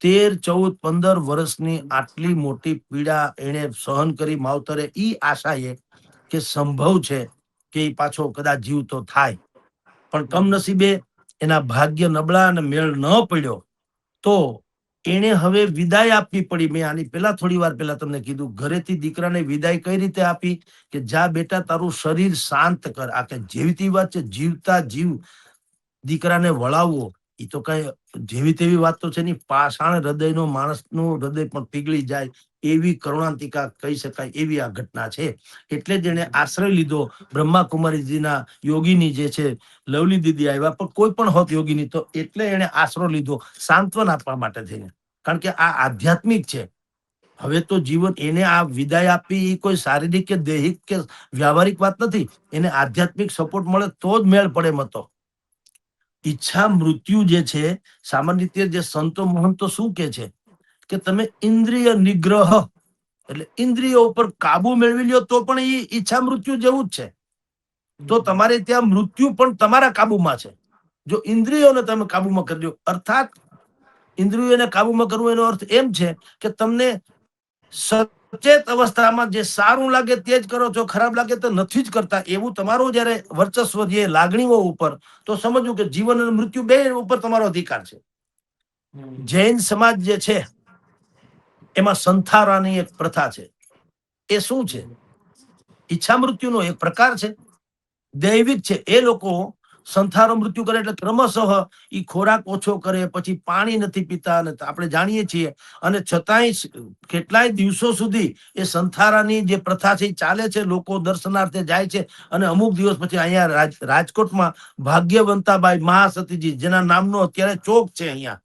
13, 14, 15 વર્ષની આટલી મોટી પીડા એને સહન કરી માવતરે, ઈ આશાએ કે સંભવ છે કે એ પાછો કદાચ જીવતો થાય. પણ કમનસીબે એના ભાગ્ય નબળા અને મેળ ન પડ્યો, તો એને હવે વિદાય આપવી પડી. મેં આની પહેલા થોડી વાર પહેલા તમને કીધું, ઘરેથી દીકરાને વિદાય કઈ રીતે આપી? કે જા બેટા, તારું શરીર શાંત કર. આ કે જેવીતી વાત છે, જીવતા જીવ દીકરાને વળાવવો, એ તો કઈ જેવી તેવી વાત તો છે નહીં. પાષાણ હૃદયનો માણસનું હૃદય પણ પીગળી જાય એવી કરુણાંતિકા કહી શકાય એવી આ ઘટના છે. એટલે જ એને આશ્રય લીધો. બ્રહ્માકુમારીજીના યોગીની જે છે લવલી દીદી આવ્યા, પણ કોઈ પણ હોત યોગીની, તો એટલે એને આશરો લીધો સાંત્વન આપવા માટે થઈને. કારણ કે આ આધ્યાત્મિક છે. હવે તો જીવન, એને આ વિદાય આપવી એ કોઈ શારીરિક કે દૈહિક કે વ્યવહારિક વાત નથી. એને આધ્યાત્મિક સપોર્ટ મળે તો જ મેળ પડે મતો. ઈચ્છા મૃત્યુ જે છે, સામાન્ય રીતે જે સંતો મહંતો શું કે છે કે તમે ઇન્દ્રિય નિગ્રહ એટલે ઇન્દ્રિયો ઉપર કાબુ મેળવી લ્યો તો પણ એ ઈચ્છા મૃત્યુ જેવું જ છે. તો તમારે ત્યાં મૃત્યુ પણ તમારા કાબુમાં છે, જો ઇન્દ્રિયોને તમે કાબુમાં કરી લો. અર્થાત ઇન્દ્રિયોને કાબુમાં કરવું એનો અર્થ એમ છે કે તમને સચેત અવસ્થામાં જે સારું લાગે તે જ કરો છો, ખરાબ લાગે તો નથી જ કરતા. એવું તમારું જયારે વર્ચસ્વ જે લાગણીઓ ઉપર, તો સમજવું કે જીવન અને મૃત્યુ બે ઉપર તમારો અધિકાર છે. જૈન સમાજ જે છે એમાં સંથારાની એક પ્રથા છે. એ શું છે? ઈચ્છા મૃત્યુનો એક પ્રકાર છે, દૈવિક છે. એ લોકો સંથારો મૃત્યુ કરે એટલે ક્રમશઃ ઈ ખોરાક ઓછો કરે, પછી પાણી નથી પીતા, અને આપણે જાણીએ છીએ. અને છતાંય કેટલાય દિવસો સુધી એ સંથારાની જે પ્રથા છે એ ચાલે છે. લોકો દર્શનાર્થે જાય છે, અને અમુક દિવસ પછી અહીંયા રાજકોટમાં ભાગ્યવંતાબાઈ મહાસતીજી, જેના નામનો અત્યારે ચોક છે અહીંયા,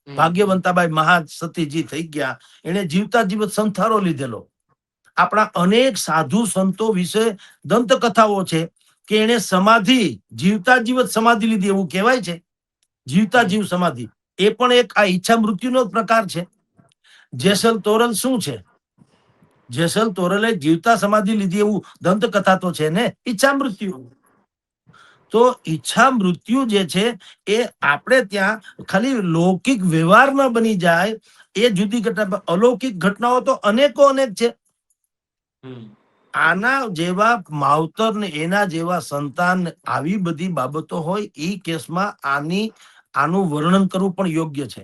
ભાગ્યવંતાબાઈ મહાસતીજી થઈ ગયા. એને જીવતા જીવત સંથારો લીધેલો. આપણા અનેક સાધુ સંતો વિશે દંતકથાઓ છે કે એને સમાધિ, જીવતા જીવત સમાધિ લીધી એવું કહેવાય છે. જીવતા જીવ સમાધિ એ પણ એક આ ઈચ્છા મૃત્યુનો પ્રકાર છે. જેસલ તોરલ શું છે? જેસલ તોરલે જીવતા સમાધિ લીધી એવું દંતકથા તો છે ને, ઈચ્છા મૃત્યુ. તો ઈચ્છા મૃત્યુ જે છે એ આપણે ત્યાં ખાલી લૌકિક વ્યવહારમાં બની જાય એ જુદી ઘટના. અલૌકિક ઘટનાઓ તો અનેકો અનેક છે. હમ આના જેવા માવતર ને એના જેવા સંતાન આવી બધી બાબતો હોય એ કેસમાં આનું વર્ણન કરવું પણ યોગ્ય છે.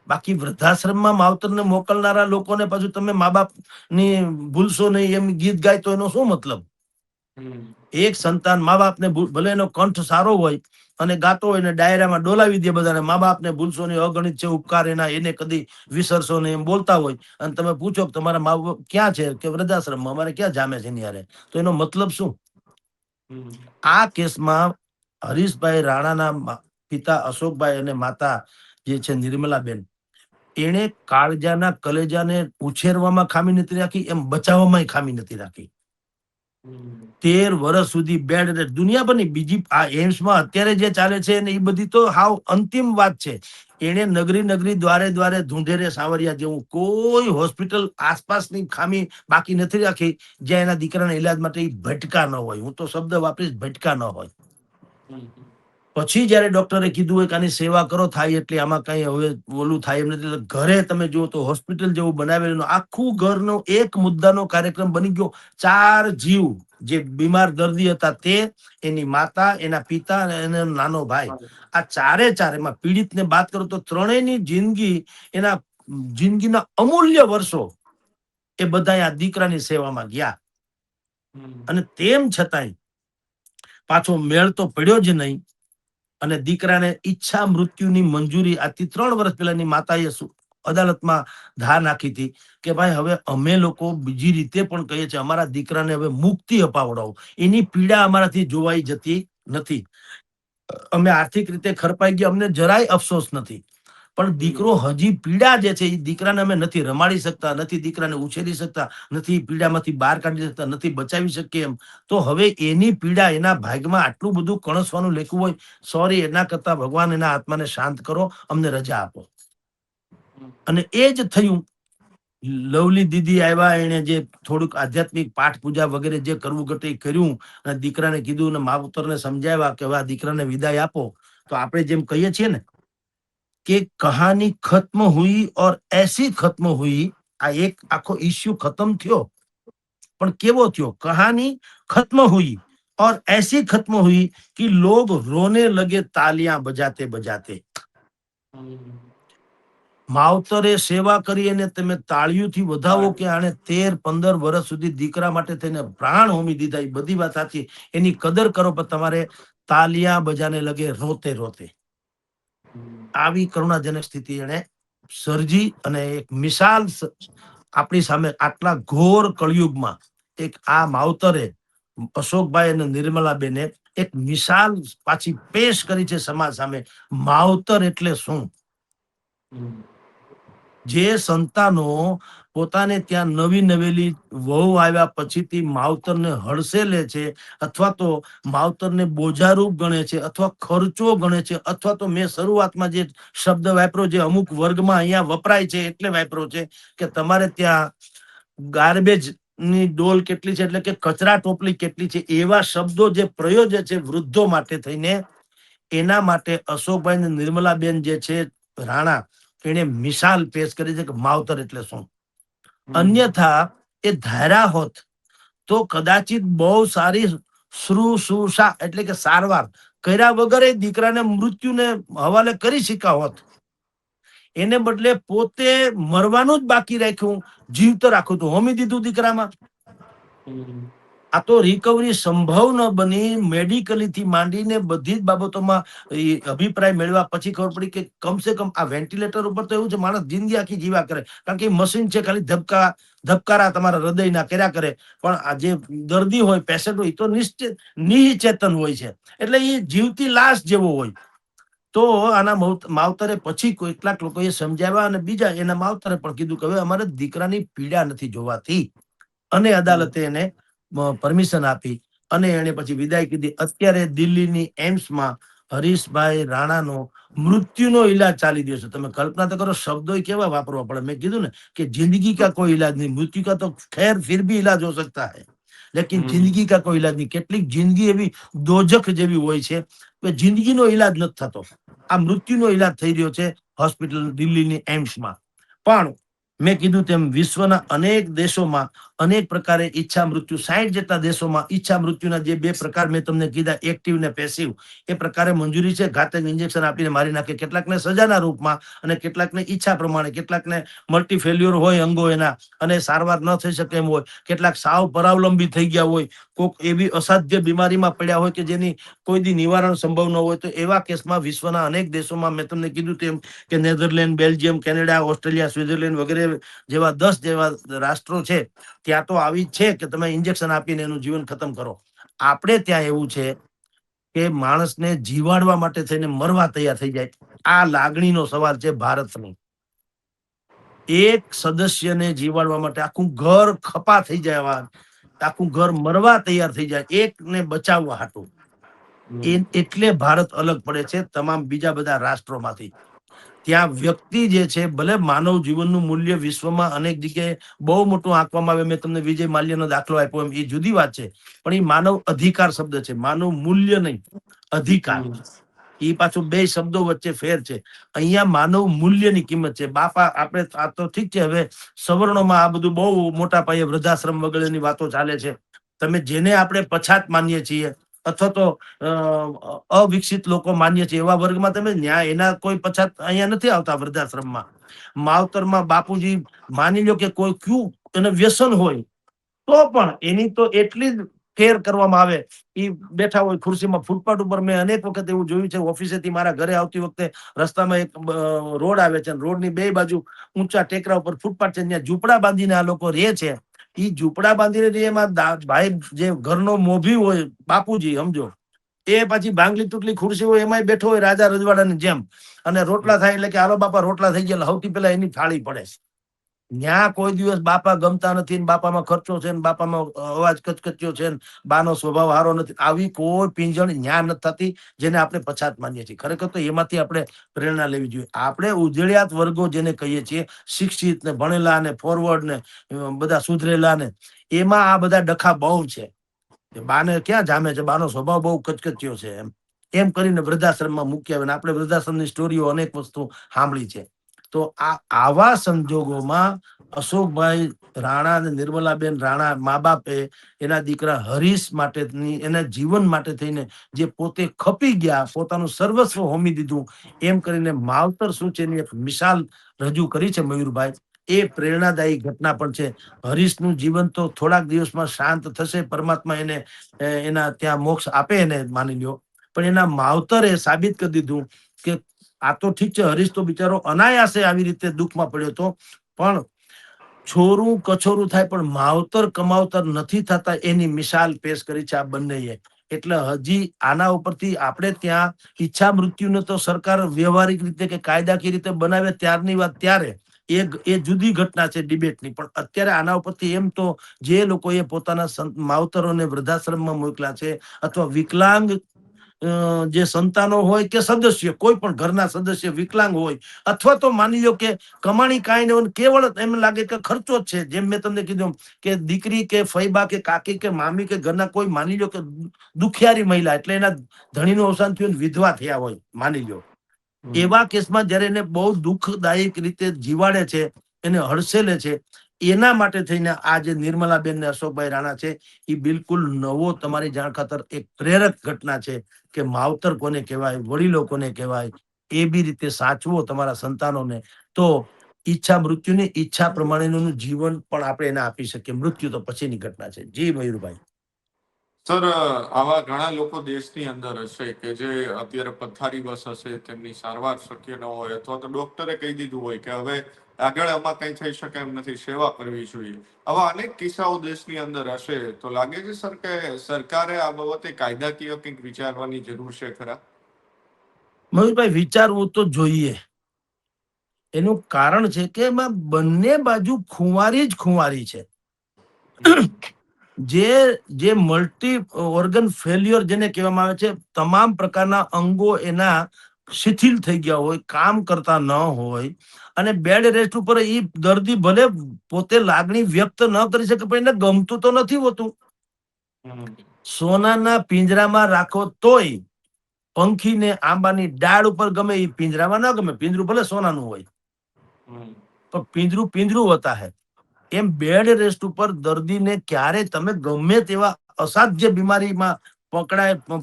બાકી વૃદ્ધાશ્રમમાં માવતરને મોકલનારા લોકોને પાછું તમે મા બાપ ની ભૂલશો નહીં એમ ગીત ગાય તો એનો શું મતલબ? હમ એક સંતાન મા બાપને ભલે એનો કંઠ સારો હોય અને ગાતો હોય ને ડાયરામાં ડોલાવી દે બધાને, મા બાપને ભૂલશો નહીં, અગણિત છે ઉપકાર એના, એને કદી વિસરશો નહીં એમ બોલતા હોય, અને તમે પૂછો કે તમારા મા બાપ ક્યાં છે કે વૃદ્ધાશ્રમમાં, અમારે ક્યાં જામે છે એની હારે, તો એનો મતલબ શું? હમ આ કેસમાં હરીશભાઈ રાણાના પિતા અશોકભાઈ અને માતા જે છે નિર્મલાબેન, એને કાળજાના કલેજાને ઉછેરવામાં ખામી નથી રાખી, એમ બચાવવામાં ખામી નથી રાખી. હમ 13 વર્ષ સુધી બેડ રેસ્ટ, દુનિયાભરની બીજી આ એમ્સમાં અત્યારે જે ચાલે છે ને એ બધી તો હાવ અંતિમ વાત છે. એને નગરી નગરી દ્વારે દ્વારે ધૂંઢેરે સાવરિયા જેવું કોઈ હોસ્પિટલ આસપાસની ખામી બાકી નથી રાખી જ્યાં એના દીકરાના ઈલાજ માટે ભટકા ન હોય. હું તો શબ્દ વાપરીશ, ભટકા ન હોય. હમ પછી જયારે ડોક્ટરે કીધું હોય કે આની સેવા કરો, થાય એટલે આમાં કઈ હવે ઓલું થાય એમ નથી, ઘરે તમે જુઓ તો હોસ્પિટલ જેવું બનાવેલું, આખું ઘરનો એક મુદ્દાનો કાર્યક્રમ બની ગયો. 4 જીવ જે બીમાર દર્દી હતા, તે, એની માતા, એના પિતા અને એનો નાનો ભાઈ, આ ચારે ચાર, એમાં પીડિતને બાદ કરો તો ત્રણેયની જિંદગી, એના જિંદગીના અમૂલ્ય વર્ષો એ બધા આ દીકરાની સેવામાં ગયા. હમ અને તેમ છતાંય પાછો મેળ તો પડ્યો જ નહીં. અને દીકરાને ઈચ્છા મૃત્યુની મંજૂરી આજથી 3 વર્ષ પહેલાની માતાએ અદાલતમાં ધા નાખી હતી કે ભાઈ હવે અમે લોકો બીજી રીતે પણ કહીએ છીએ, અમારા દીકરાને હવે મુક્તિ અપાવડાવો, એની પીડા અમારાથી જોવાઈ જતી નથી. અમે આર્થિક રીતે ખરપાઈ ગયા, અમને જરાય અફસોસ નથી, પણ દીકરો હજી પીડા જે છે એ દીકરાને અમે નથી રમાડી શકતા, નથી દીકરાને ઉછેરી શકતા, નથી પીડામાંથી બહાર કાઢી શકતા, નથી બચાવી શકીએ એમ. તો હવે એની પીડા, એના ભાગમાં આટલું બધું કણસવાનું લેખું હોય, સોરી, એના કરતા ભગવાન એના આત્માને શાંત કરો, અમને રજા આપો. અને એ જ થયું. લવલી દીદી આવ્યા, એને જે થોડુંક આધ્યાત્મિક પાઠ પૂજા વગેરે જે કરવું ઘટે એ કર્યું, અને દીકરાને કીધું ને માવતરને સમજાવ્યા કે હવે આ દીકરાને વિદાય આપો. તો આપણે જેમ કહીએ છીએ ને કે કહાની ખત્મ હુઈ ઓર એસી ખત્મ હુઈ, આ એક આખો ઇશ્યુ ખતમ થયો, પણ કેવો થયો? કહાની ખત્મ હુઈ और ऐसी खत्म हुई कि लोग रोने लगे तालियां बजाते बजाते. માવતરે સેવા કરી અને તમે તાળીઓથી વધાવો કે આણે 13-15 વર્ષ સુધી દીકરા માટે થઈને પ્રાણ હોમી દીધા, એ બધી વાત સાચી, એની કદર કરો, પણ તમારે તાલિયા બજાને લગે રોતે રોતે. આવી કરુણાજનક સ્થિતિ એને સર્જી, અને એક મિસાલ આપણી સામે આટલા ઘોર કળિયુગમાં એક આ માવતરે, અશોકભાઈ અને નિર્મલાબેને એક મિસાલ પાછી પેશ કરી છે સમાજ સામે. માવતર એટલે શું? જે સંતાનો પોતાને ત્યાં નવી નવેલી વહુ આવ્યા પછીથી માવતરને હડસેલે છે, અથવા તો માવતરને બોજારૂપ ગણે છે, અથવા ખર્ચો ગણે છે, અથવા તો મેં શરૂઆતમાં જે શબ્દ વાપર્યો, જે અમુક વર્ગમાં અહીંયા વપરાય છે એટલે વાપર્યો છે કે તમારે ત્યાં ગાર્બેજ ની ડોલ કેટલી છે, એટલે કે કચરા ટોપલી કેટલી છે, એવા શબ્દો જે પ્રયોજે છે વૃદ્ધો માટે થઈને, એના માટે અશોકભાઈ ને નિર્મલાબેન જે છે રાણા, એને મિસાલ પેશ કરી છે કે માવતર એટલે શું. અન્યથા એ ધાર્યા હોત તો કદાચિત બહુ સારી શુશ્રૂષા એટલે કે સારવાર કર્યા વગર દીકરાને મૃત્યુને હવાલે કરી શક્યા હોત. એને બદલે પોતે મરવાનું જ બાકી રાખ્યું, જીવતો રાખ્યું હતું, હોમી દીધું દીકરામાં. આ તો રિકવરી સંભવ ન બની. મેડિકલી થી માંડીને બધી જ બાબતોમાં અભિપ્રાય મેળવ્યા પછી ખબર પડી કે કમસે કમ આ વેન્ટિલેટર ઉપર તો એવું છે, માણસ જિંદગી આખી જીવા કરે, કારણ કે મશીન છે, ખાલી ધબકારા તમારા હૃદયના કર્યા કરે, પણ આ જે દર્દી હોય, પેશન્ટ હોય, તો નિશ્ચેતન હોય છે, એટલે એ જીવતી લાશ જેવો હોય. તો આના માવતરે પછી કેટલાક લોકોએ સમજાવ્યા, અને બીજા એના માવતરે પણ કીધું કે હવે અમારે દીકરાની પીડા નથી જોવાતી, અને અદાલતે એને પરમિશન આપી અને એને પછી વિદાય કીધી. અત્યારે દિલ્હીની એમ્સમાં હરીશભાઈ રાણાનો મૃત્યુનો ઈલાજ ચાલી રહ્યો છે. તમે કલ્પના તો કરો, શબ્દો કેવા વાપરવા પડે. મેં કીધું ને કે જિંદગી કા કોઈ ઈલાજ નહીં, મૃત્યુ કા તો ખેર ફિર ભી ઈલાજ હો सकता है, લેકિન જિંદગી કા કોઈ ઈલાજ નહીં. કેટલીક જિંદગી એવી દોજખ જેવી હોય છે કે જિંદગીનો ઈલાજ નથી થતો. આ મૃત્યુનો ઈલાજ થઈ રહ્યો છે હોસ્પિટલ દિલ્હીની એમ્સમાં. પણ મેં કીધું તેમ વિશ્વના અનેક દેશોમાં અનેક પ્રકારે ઈચ્છા મૃત્યુ 60 જેટલા દેશોમાં ઈચ્છા મૃત્યુના જે બે પ્રકાર મેં તમને કીધા, એક્ટિવ ને પેસિવ, એ પ્રકારે મંજૂરી છે. ઘાતક ઇન્જેક્શન આપીને મારી નાખે, કેટલાકને સજાના રૂપમાં અને કેટલાકને ઈચ્છા પ્રમાણે, કેટલાકને મલ્ટી ફેલ્યોર હોય અંગો એના અને સારવાર ન થઈ શકે એમ હોય, કેટલાક સાવ પરાવલંબી થઈ ગયા હોય, કોઈક એવી અસાધ્ય બીમારીમાં પડ્યા હોય કે જેની કોઈ દી નિવારણ સંભવ ન હોય. તો એવા કેસમાં વિશ્વના અનેક દેશોમાં મેં તમને કીધું તેમ કે Netherland, Belgium, Canada, Australia, Switzerland વગેરે જેવા 10 જેવા રાષ્ટ્રો છે, ત્યાં તો આવી છે કે તમે ઇન્જેક્શન આપીને એનું જીવન ખતમ કરો. આપણે ત્યાં એવું છે કે માણસને જીવાડવા માટે થઈને મરવા તૈયાર થઈ જાય. આ લાગણીનો સવાલ છે ભારતનો. એક સદસ્યને જીવાડવા માટે આખું ઘર ખપા થઈ જાય, આખું ઘર મરવા તૈયાર થઈ જાય એકને બચાવવા હાટું. એટલે ભારત અલગ પડે છે તમામ બીજા બધા રાષ્ટ્રોમાંથી. ત્યાં વ્યક્તિ જે છે, ભલે માનવ જીવનનું મૂલ્ય વિશ્વમાં અનેક જગ્યાએ બહુ મોટું આંકવામાં આવે, મેં તમને વિજય માલ્યનો દાખલો આપ્યો એમ, એ જુદી વાત છે, પણ એ માનવ અધિકાર શબ્દ છે, માનવ મૂલ્ય નહીં, અધિકાર. એ પાછું બે શબ્દો વચ્ચે ફેર છે. અહીંયા માનવ મૂલ્યની કિંમત છે. બાપા આપણે આ તો ઠીક છે, હવે સવર્ણોમાં આ બધું બહુ મોટા પાયે વૃદ્ધાશ્રમ વગેરેની વાતો ચાલે છે. તમે જેને આપણે પછાત માનીએ છીએ અથવા તો અવિકસિત લોકો માનીએ છીએ, એવા વર્ગમાં તમે ન્યાય એના કોઈ પછાત અહીંયા નથી આવતા. વૃદ્ધાશ્રમમાં, માવતરમાં બાપુજી માની લો કે કોઈ ક્યુ એને વ્યસન હોય તો પણ એની તો એટલી જ કેર કરવામાં આવે. એ બેઠા હોય ખુરશીમાં ફૂટપાથ ઉપર. મેં અનેક વખત એવું જોયું છે, ઓફિસેથી મારા ઘરે આવતી વખતે રસ્તામાં એક રોડ આવે છે, રોડની બે બાજુ ઊંચા ટેકરા ઉપર ફૂટપાથ છે, ત્યાં ઝૂંપડા બાંધીને આ લોકો રહે છે. એ ઝૂંપડા બાંધીને રહે, એમાં ભાઈ જે ઘરનો મોભી હોય, બાપુજી સમજો, એ પછી ભાંગલી તૂટલી ખુરશી હોય એમાં બેઠો હોય રાજા રજવાડાની જેમ, અને રોટલા થાય એટલે કે હાલો બાપા રોટલા થઈ ગયા, સૌથી પહેલા એની થાળી પડે છે. ત્યાં કોઈ દિવસ બાપા ગમતા નથી, બાપામાં ખર્ચો છે, બાપામાં અવાજ કચકચ્યો છે, બાનો સ્વભાવ સારો નથી, આવી કોઈ પીંજણ ન્યા નથી થતી જેને આપણે પછાત માનીએ છીએ. ખરેખર તો એમાંથી આપણે પ્રેરણા લેવી જોઈએ. આપણે ઉજળિયાત વર્ગો જેને કહીએ છીએ, શિક્ષિત ને ભણેલા ને ફોરવર્ડ ને બધા સુધરેલા ને, એમાં આ બધા ડખા બહુ છે. બાને ક્યાં જામે છે, બાનો સ્વભાવ બહુ કચકચ્યો છે, એમ કરીને વૃદ્ધાશ્રમમાં મૂકી આવે. આપણે વૃદ્ધાશ્રમની સ્ટોરીઓ અનેક વસ્તુ સાંભળી છે. તો આવા સંજોગોમાં અશોકભાઈ રાણા અને નિર્મલાબેન રાણા મા બાપે એના દીકરા હરીશ માટેની, એના જીવન માટે થઈને જે પોતે ખપી ગયા, પોતાનું સર્વસ્વ હોમી દીધું, એમ કરીને માવતર શું છે એની એક મિસાલ રજૂ કરી છે મયુરભાઈ. એ પ્રેરણાદાયી ઘટના પણ છે. હરીશનું જીવન તો થોડાક દિવસમાં શાંત થશે, પરમાત્મા એને એના ત્યાં મોક્ષ આપે એને માની લ્યો, પણ એના માવતરે સાબિત કરી દીધું કે આ તો ઠીક છે, હરીશ તો બિચારો અનાયાસે આવી રીતે દુઃખમાં પડ્યો હતો, પણ છોરું કછોરું થાય પણ માવતર કમાવતર નથી થતા, એની મિસાલ પેશ કરી છે આ બંનેએ. એટલે હજી આના ઉપરથી આપણે ત્યાં ઈચ્છા મૃત્યુને તો સરકાર વ્યવહારિક રીતે કે કાયદાકીય રીતે બનાવે ત્યારની વાત ત્યારે, એ જુદી ઘટના છે ડિબેટની. પણ અત્યારે આના ઉપરથી એમ તો જે લોકોએ પોતાના માવતરોને વૃદ્ધાશ્રમમાં મોકલ્યા છે, અથવા વિકલાંગ જે સંતાનો હોય કે સદસ્ય, કોઈ પણ ઘરના સદસ્ય વિકલાંગ હોય, અથવા તો માની લો કે કમાણી કાંઈ ન હોય, કેવળ એમ લાગે કે ખર્ચો જ છે, જેમ મેં તમને કીધું કે દીકરી કે ફઈબા કે કાકી કે મામી કે ઘરના કોઈ માની લો કે દુખિયારી મહિલા, એટલે એના ધણીનું અવસાન થયું, વિધવા થયા હોય માની લો, એવા કેસમાં જયારે એને બહુ દુઃખદાયક રીતે જીવાડે છે, એને હડસેલે છે, એના માટે થઈને આ જે નિર્મલાબેન ને અશોકભાઈ રાણા છે, એ બિલકુલ નવો તમારી જાણ ખાતર એક પ્રેરક ઘટના છે કે માવતર કોને કહેવાય, વડીલો કોને કહેવાય, એ બી રીતે સાચવો તમારા સંતાનોને, તો ઈચ્છા મૃત્યુની ઈચ્છા પ્રમાણેનું જીવન પણ આપણે એને આપી શકીએ. મૃત્યુ તો પછીની ઘટના છે. જી મયુરભાઈ. સર, આવા ઘણા લોકો દેશની અંદર હશે કે જે અત્યારે પથારી બસ હશે, તેમની સારવાર શક્ય ન હોય, અથવા તો ડોક્ટરે કહી દીધું હોય કે હવે આગળ આમાં કંઈ થઈ શકે એમ નથી, સેવા કરવી જોઈએ. આવા અનેક કિસ્સાઓ દેશની અંદર હશે, તો લાગે છે સર કે સરકારે આ બાબતે કાયદાકીય કંઈક વિચારવાની જરૂર છે ખરા? મયુરભાઈ, વિચારવું તો જોઈએ. એનું કારણ છે કે એમાં બંને બાજુ ખુંવારી જ ખુંવારી છે. જે મલ્ટી ઓર્ગન ફેલ્યોર જેને કહેવામાં આવે છે, તમામ પ્રકારના અંગો એના શિથિલ થઈ ગયા હોય, કામ કરતા ન હોય, અને બેડ રેસ્ટ ઉપર એ દર્દી ભલે પોતે લાગણી વ્યક્ત ન કરી શકે, પણ એને ગમતું તો નથી હોતું. સોનાના પિંજરામાં રાખો તોય પંખીને આંબાની ડાળ ઉપર ગમે, એ પિંજરામાં ન ગમે. પિંજરું ભલે સોનાનું હોય, પણ પિંજરું પિંજરું હોતા હૈ. એમ બેડ રેસ્ટ ઉપર દર્દીને ક્યારે તમે ગમે તેવા અસાધ્ય બીમારીમાં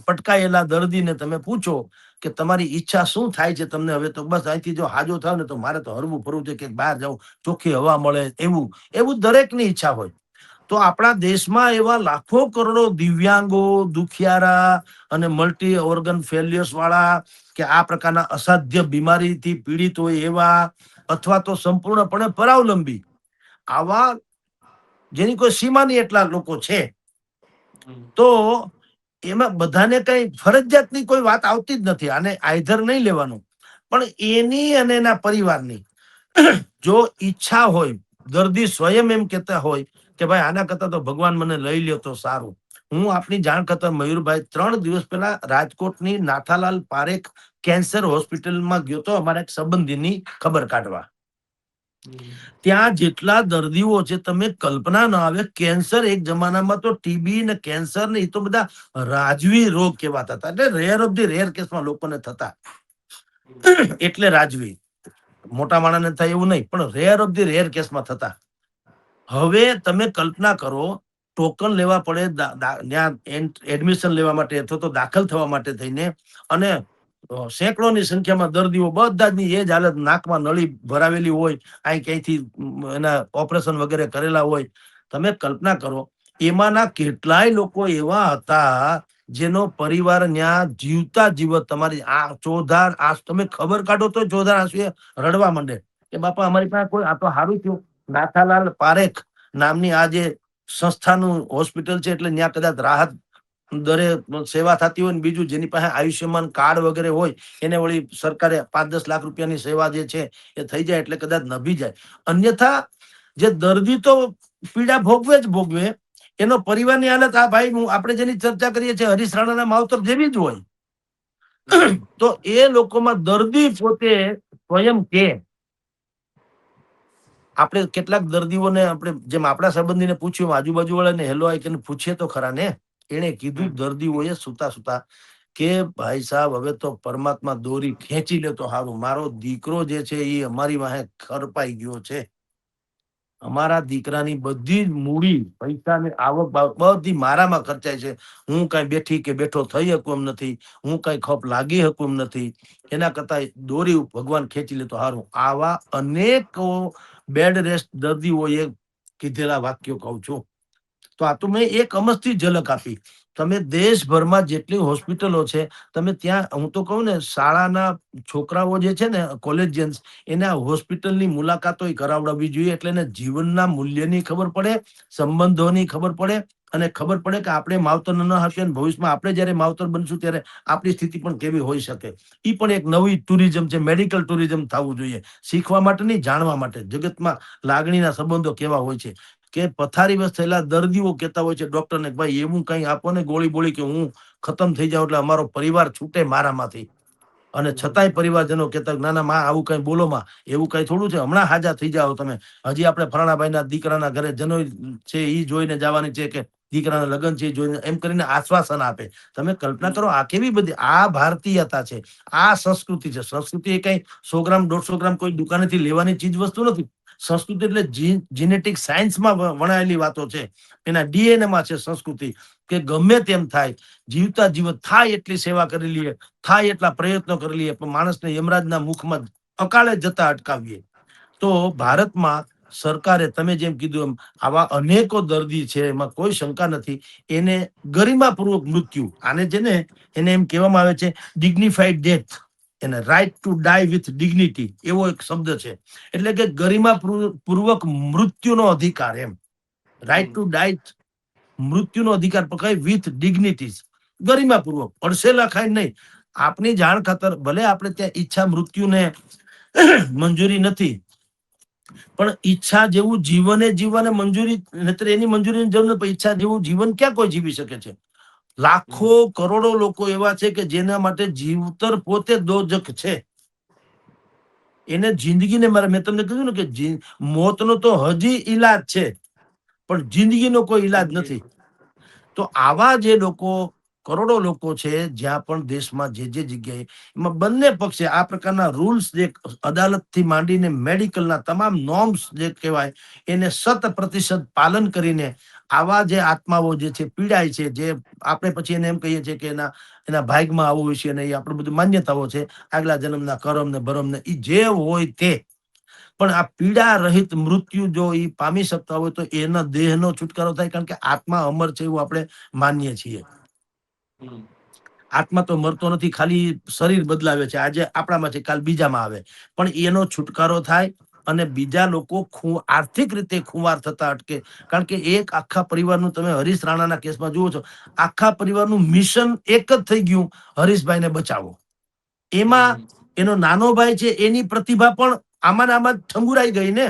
પટકાયેલા દર્દીને તમે પૂછો કે તમારી ઈચ્છા શું થાય છે તમને, હવે તો બસ અહીંથી જો હાજો થાવ ને તો મારે તો હરવું ફરવું છે, કે બહાર જાઉં, ચોખ્ખી હવા મળે, એવું એવું દરેકની ઈચ્છા હોય. તો આપણા દેશમાં એવા લાખો કરોડો દિવ્યાંગો, દુખિયારા અને મલ્ટી ઓર્ગન ફેલિયર્સ વાળા, કે આ પ્રકારના અસાધ્ય બીમારીથી પીડિત હોય એવા, અથવા તો સંપૂર્ણપણે પરાવલંબી, આવા જેની કોઈ સીમા નહીં એટલા લોકો છે. તો એમાં બધાને કઈ ફરજિયાતની કોઈ વાત આવતી જ નથી. આને આઈધર નહીં લેવાનું, પણ એની અને એના પરિવારની જો ઈચ્છા હોય, દર્દી સ્વયં એમ કહેતા હોય કે ભાઈ આના કરતા તો ભગવાન મને લઈ લ્યો તો સારું. હું આપની જાણ કરતા મયુરભાઈ 3 દિવસ પહેલા રાજકોટની નાથાલાલ પારેખ કેન્સર હોસ્પિટલમાં ગયો તો અમારા એક સંબંધીની ખબર કાઢવા. ત્યાં જેટલા દર્દીઓ છે તમે કલ્પના ન આવે. કેન્સર એક જમાનામાં તો ટીબી ને કેન્સર ને એ તો બધા રાજવી રોગ કહેવાતા હતા, એટલે રેર ઓફ ધી રેર કેસમાં લોકોને થતા, એટલે રાજવી. મોટા માણસને થાય એવું નહીં, પણ રેર ઓફ ધી રેર કેસમાં થતા. હવે તમે કલ્પના કરો, ટોકન લેવા પડે ત્યાં એડમિશન લેવા માટે અથવા તો દાખલ થવા માટે થઈને, અને સેંકડોની સંખ્યામાં દર્દીઓ, બધાની એ જ હાલત, નાકમાં નળી ભરાવેલી હોય, અહીં ક્યાંયથી એના ઓપરેશન વગેરે કરેલા હોય. તમે કલ્પના કરો, એમાંના કેટલાય લોકો એવા હતા જેનો પરિવાર ત્યાં જીવતા જીવત, તમારી આ ચોધાર આ તમે ખબર કાઢો તો ચોધાર આંસુએ રડવા માંડે કે બાપા અમારી પાસે કોઈ, આ તો સારું થયું નાથાલાલ પારેખ નામની આ જે સંસ્થાનું હોસ્પિટલ છે, એટલે ત્યાં કદાચ રાહત દરે સેવા થતી હોય. ને બીજું, જેની પાસે આયુષ્યમાન કાર્ડ વગેરે હોય એને વળી સરકારે 5-10 લાખ રૂપિયાની સેવા જે છે એ થઈ જાય એટલે કદાચ નભી જાય. અન્યથા જે દર્દી તો પીડા ભોગવે જ ભોગવે, એનો પરિવારની હાલત, આ ભાઈ આપણે જેની ચર્ચા કરીએ છીએ હરીશ રાણાના માવતર જેવી જ હોય. તો એ લોકોમાં દર્દી પોતે સ્વયં કે આપણે કેટલાક દર્દીઓને આપણે જેમ આપણા સંબંધીને પૂછ્યું, આજુબાજુ વાળાને હેલો આઈકન પૂછીએ તો ખરા ને, એને કીધું દર્દીઓએ સુતા સુતા કે ભાઈ સાહેબ હવે તો પરમાત્મા દોરી ખેંચી લે તો સારું, મારો દીકરો જે છે એ અમારી વાહે ખરપાઈ ગયો છે. અમારા દીકરાની બધી જ મૂડી, પૈસા ને આવક બધી મારામાં ખર્ચાય છે. હું કઈ બેઠી કે બેઠો થઈ શકું એમ નથી, હું કઈ ખપ લાગી શકું એમ નથી. એના કરતા દોરી ભગવાન ખેંચી લે તો સારું. આવા અનેક બેડ રેસ્ટ દર્દીઓએ કીધેલા વાક્યો કહું છું. તો આ તો મેં એક અમસ્તી ઝલક આપી. તમે દેશભરમાં જેટલી હોસ્પિટલો છે, તમે ત્યાં, હું તો કહું ને, શાળાના છોકરાઓ જે છે ને, કોલેજિયન્સ, એના હોસ્પિટલની મુલાકાતો કરાવડાવવી જોઈએ, એટલે એને જીવનના મૂલ્યની ખબર પડે, સંબંધોની ખબર પડે, અને ખબર પડે કે આપણે માવતર ન હશે, ભવિષ્યમાં આપણે જયારે માવતર બનશું ત્યારે આપણી સ્થિતિ પણ કેવી હોઈ શકે. એ પણ એક નવી ટુરિઝમ છે, મેડિકલ ટુરિઝમ થવું જોઈએ, શીખવા માટે નહીં, જાણવા માટે. જગતમાં લાગણીના સંબંધો કેવા હોય છે, કે પથારીવશ થયેલા દર્દીઓ કહેતા હોય છે ડોક્ટરને, ભાઈ એવું કઈ આપો ને ગોળી બોળી કે હું ખતમ થઈ જાઉં, એટલે અમારો પરિવાર છૂટે મારામાંથી. અને છતાંય પરિવારજનો કહેતા, ના ના માં આવું કઈ બોલો માં, એવું કઈ થોડું છે, હમણાં હાજા થઈ જાઓ તમે, હજી આપણે ફલાણાભાઈના દીકરાના ઘરે જનોઈ છે એ જોઈને જવાની છે, કે દીકરાના લગ્ન છે જોઈને, એમ કરીને આશ્વાસન આપે. તમે કલ્પના કરો, આ કેવી બધી, આ ભારતીયતા છે, આ સંસ્કૃતિ છે. સંસ્કૃતિ એ કઈ 100 ગ્રામ 150 ગ્રામ કોઈ દુકાનેથી લેવાની ચીજ વસ્તુ નથી. સંસ્કૃતિ એટલે જીનેટિક સાયન્સમાં વણાયેલી વાતો છે, એના ડીએનએ માં છે સંસ્કૃતિ. કે ગમે તેમ થાય, જીવતા જીવત થાય એટલી સેવા કરી લઈએ, થાય એટલા પ્રયત્નો કરી લઈએ, પણ માણસને યમરાજના મુખમાં અકાળે જતા અટકાવીએ. તો ભારતમાં સરકારે, તમે જેમ કીધું એમ, આવા અનેકો દર્દી છે, એમાં કોઈ શંકા નથી, એને ગરિમાપૂર્વક મૃત્યુ, આને જેને એને એમ કહેવામાં આવે છે ડિગ્નિફાઈડ ડેથ, એને right to die with dignity, એવો એક શબ્દ છે. એટલે કે ગરિમા પૂર્વક મૃત્યુનો અધિકાર, એમ રાઈટ ટુ ડાય, મૃત્યુનો અધિકાર પકડાય વિથ ડિગ્નિટીઝ, ગરિમાપૂર્વક, પડસેલા ખાઈને નહીં. આપની જાણ ખાતર, ભલે આપણે ત્યાં ઈચ્છા મૃત્યુને મંજૂરી નથી, પણ ઈચ્છા જેવું જીવને જીવવાને મંજૂરી, નહીતર એની મંજૂરીની જરૂર નથી. ઈચ્છા જેવું જીવન ક્યાં કોઈ જીવી શકે છે? લાખો કરોડો લોકો એવા છે કે જેના માટે જીવતર પોતે દોજખ છે. એને જિંદગીને, મેં તમને કીધું ને કે મોતનો તો હજી ઈલાજ છે, પણ જિંદગીનો કોઈ ઈલાજ નથી. તો આવા જે લોકો કરોડો લોકો છે જ્યાં પણ દેશમાં જે જગ્યાએ એમાં બંને પક્ષે આ પ્રકારના રૂલ્સ જે અદાલતથી માંડીને મેડિકલના તમામ નોર્મ્સ જે કહેવાય એને 100% પાલન કરીને આવા જે આત્માઓ જે છે પીડાય છે, જે આપણે પછી એને એમ કહીએ છીએ કે એના ભાગમાં આવું હોય છે અને એ આપણે બધું માન્યતાઓ છે, આગલા જન્મના કરમ ને ભરમ ને એ જે હોય તે, પણ આ પીડા રહિત મૃત્યુ જો એ પામી શકતા હોય તો એના દેહનો છુટકારો થાય, કારણ કે આત્મા અમર છે એવું આપણે માનીએ છીએ. આત્મા તો મરતો નથી, ખાલી શરીર બદલાવે છે, આજે આપણામાં છે કાલ બીજામાં આવે, પણ એનો છુટકારો થાય અને બીજા લોકો આર્થિક રીતે ખુવાર થતા અટકે. કારણ કે એક આખા પરિવારનું, તમે હરીશ રાણાના કેસમાં જુઓ છો, આખા પરિવારનું મિશન એક જ થઈ ગયું, હરીશભાઈને બચાવો. એમાં એનો નાનો ભાઈ છે એની પ્રતિભા પણ આમાં ઠંગુરાઈ ગઈ ને.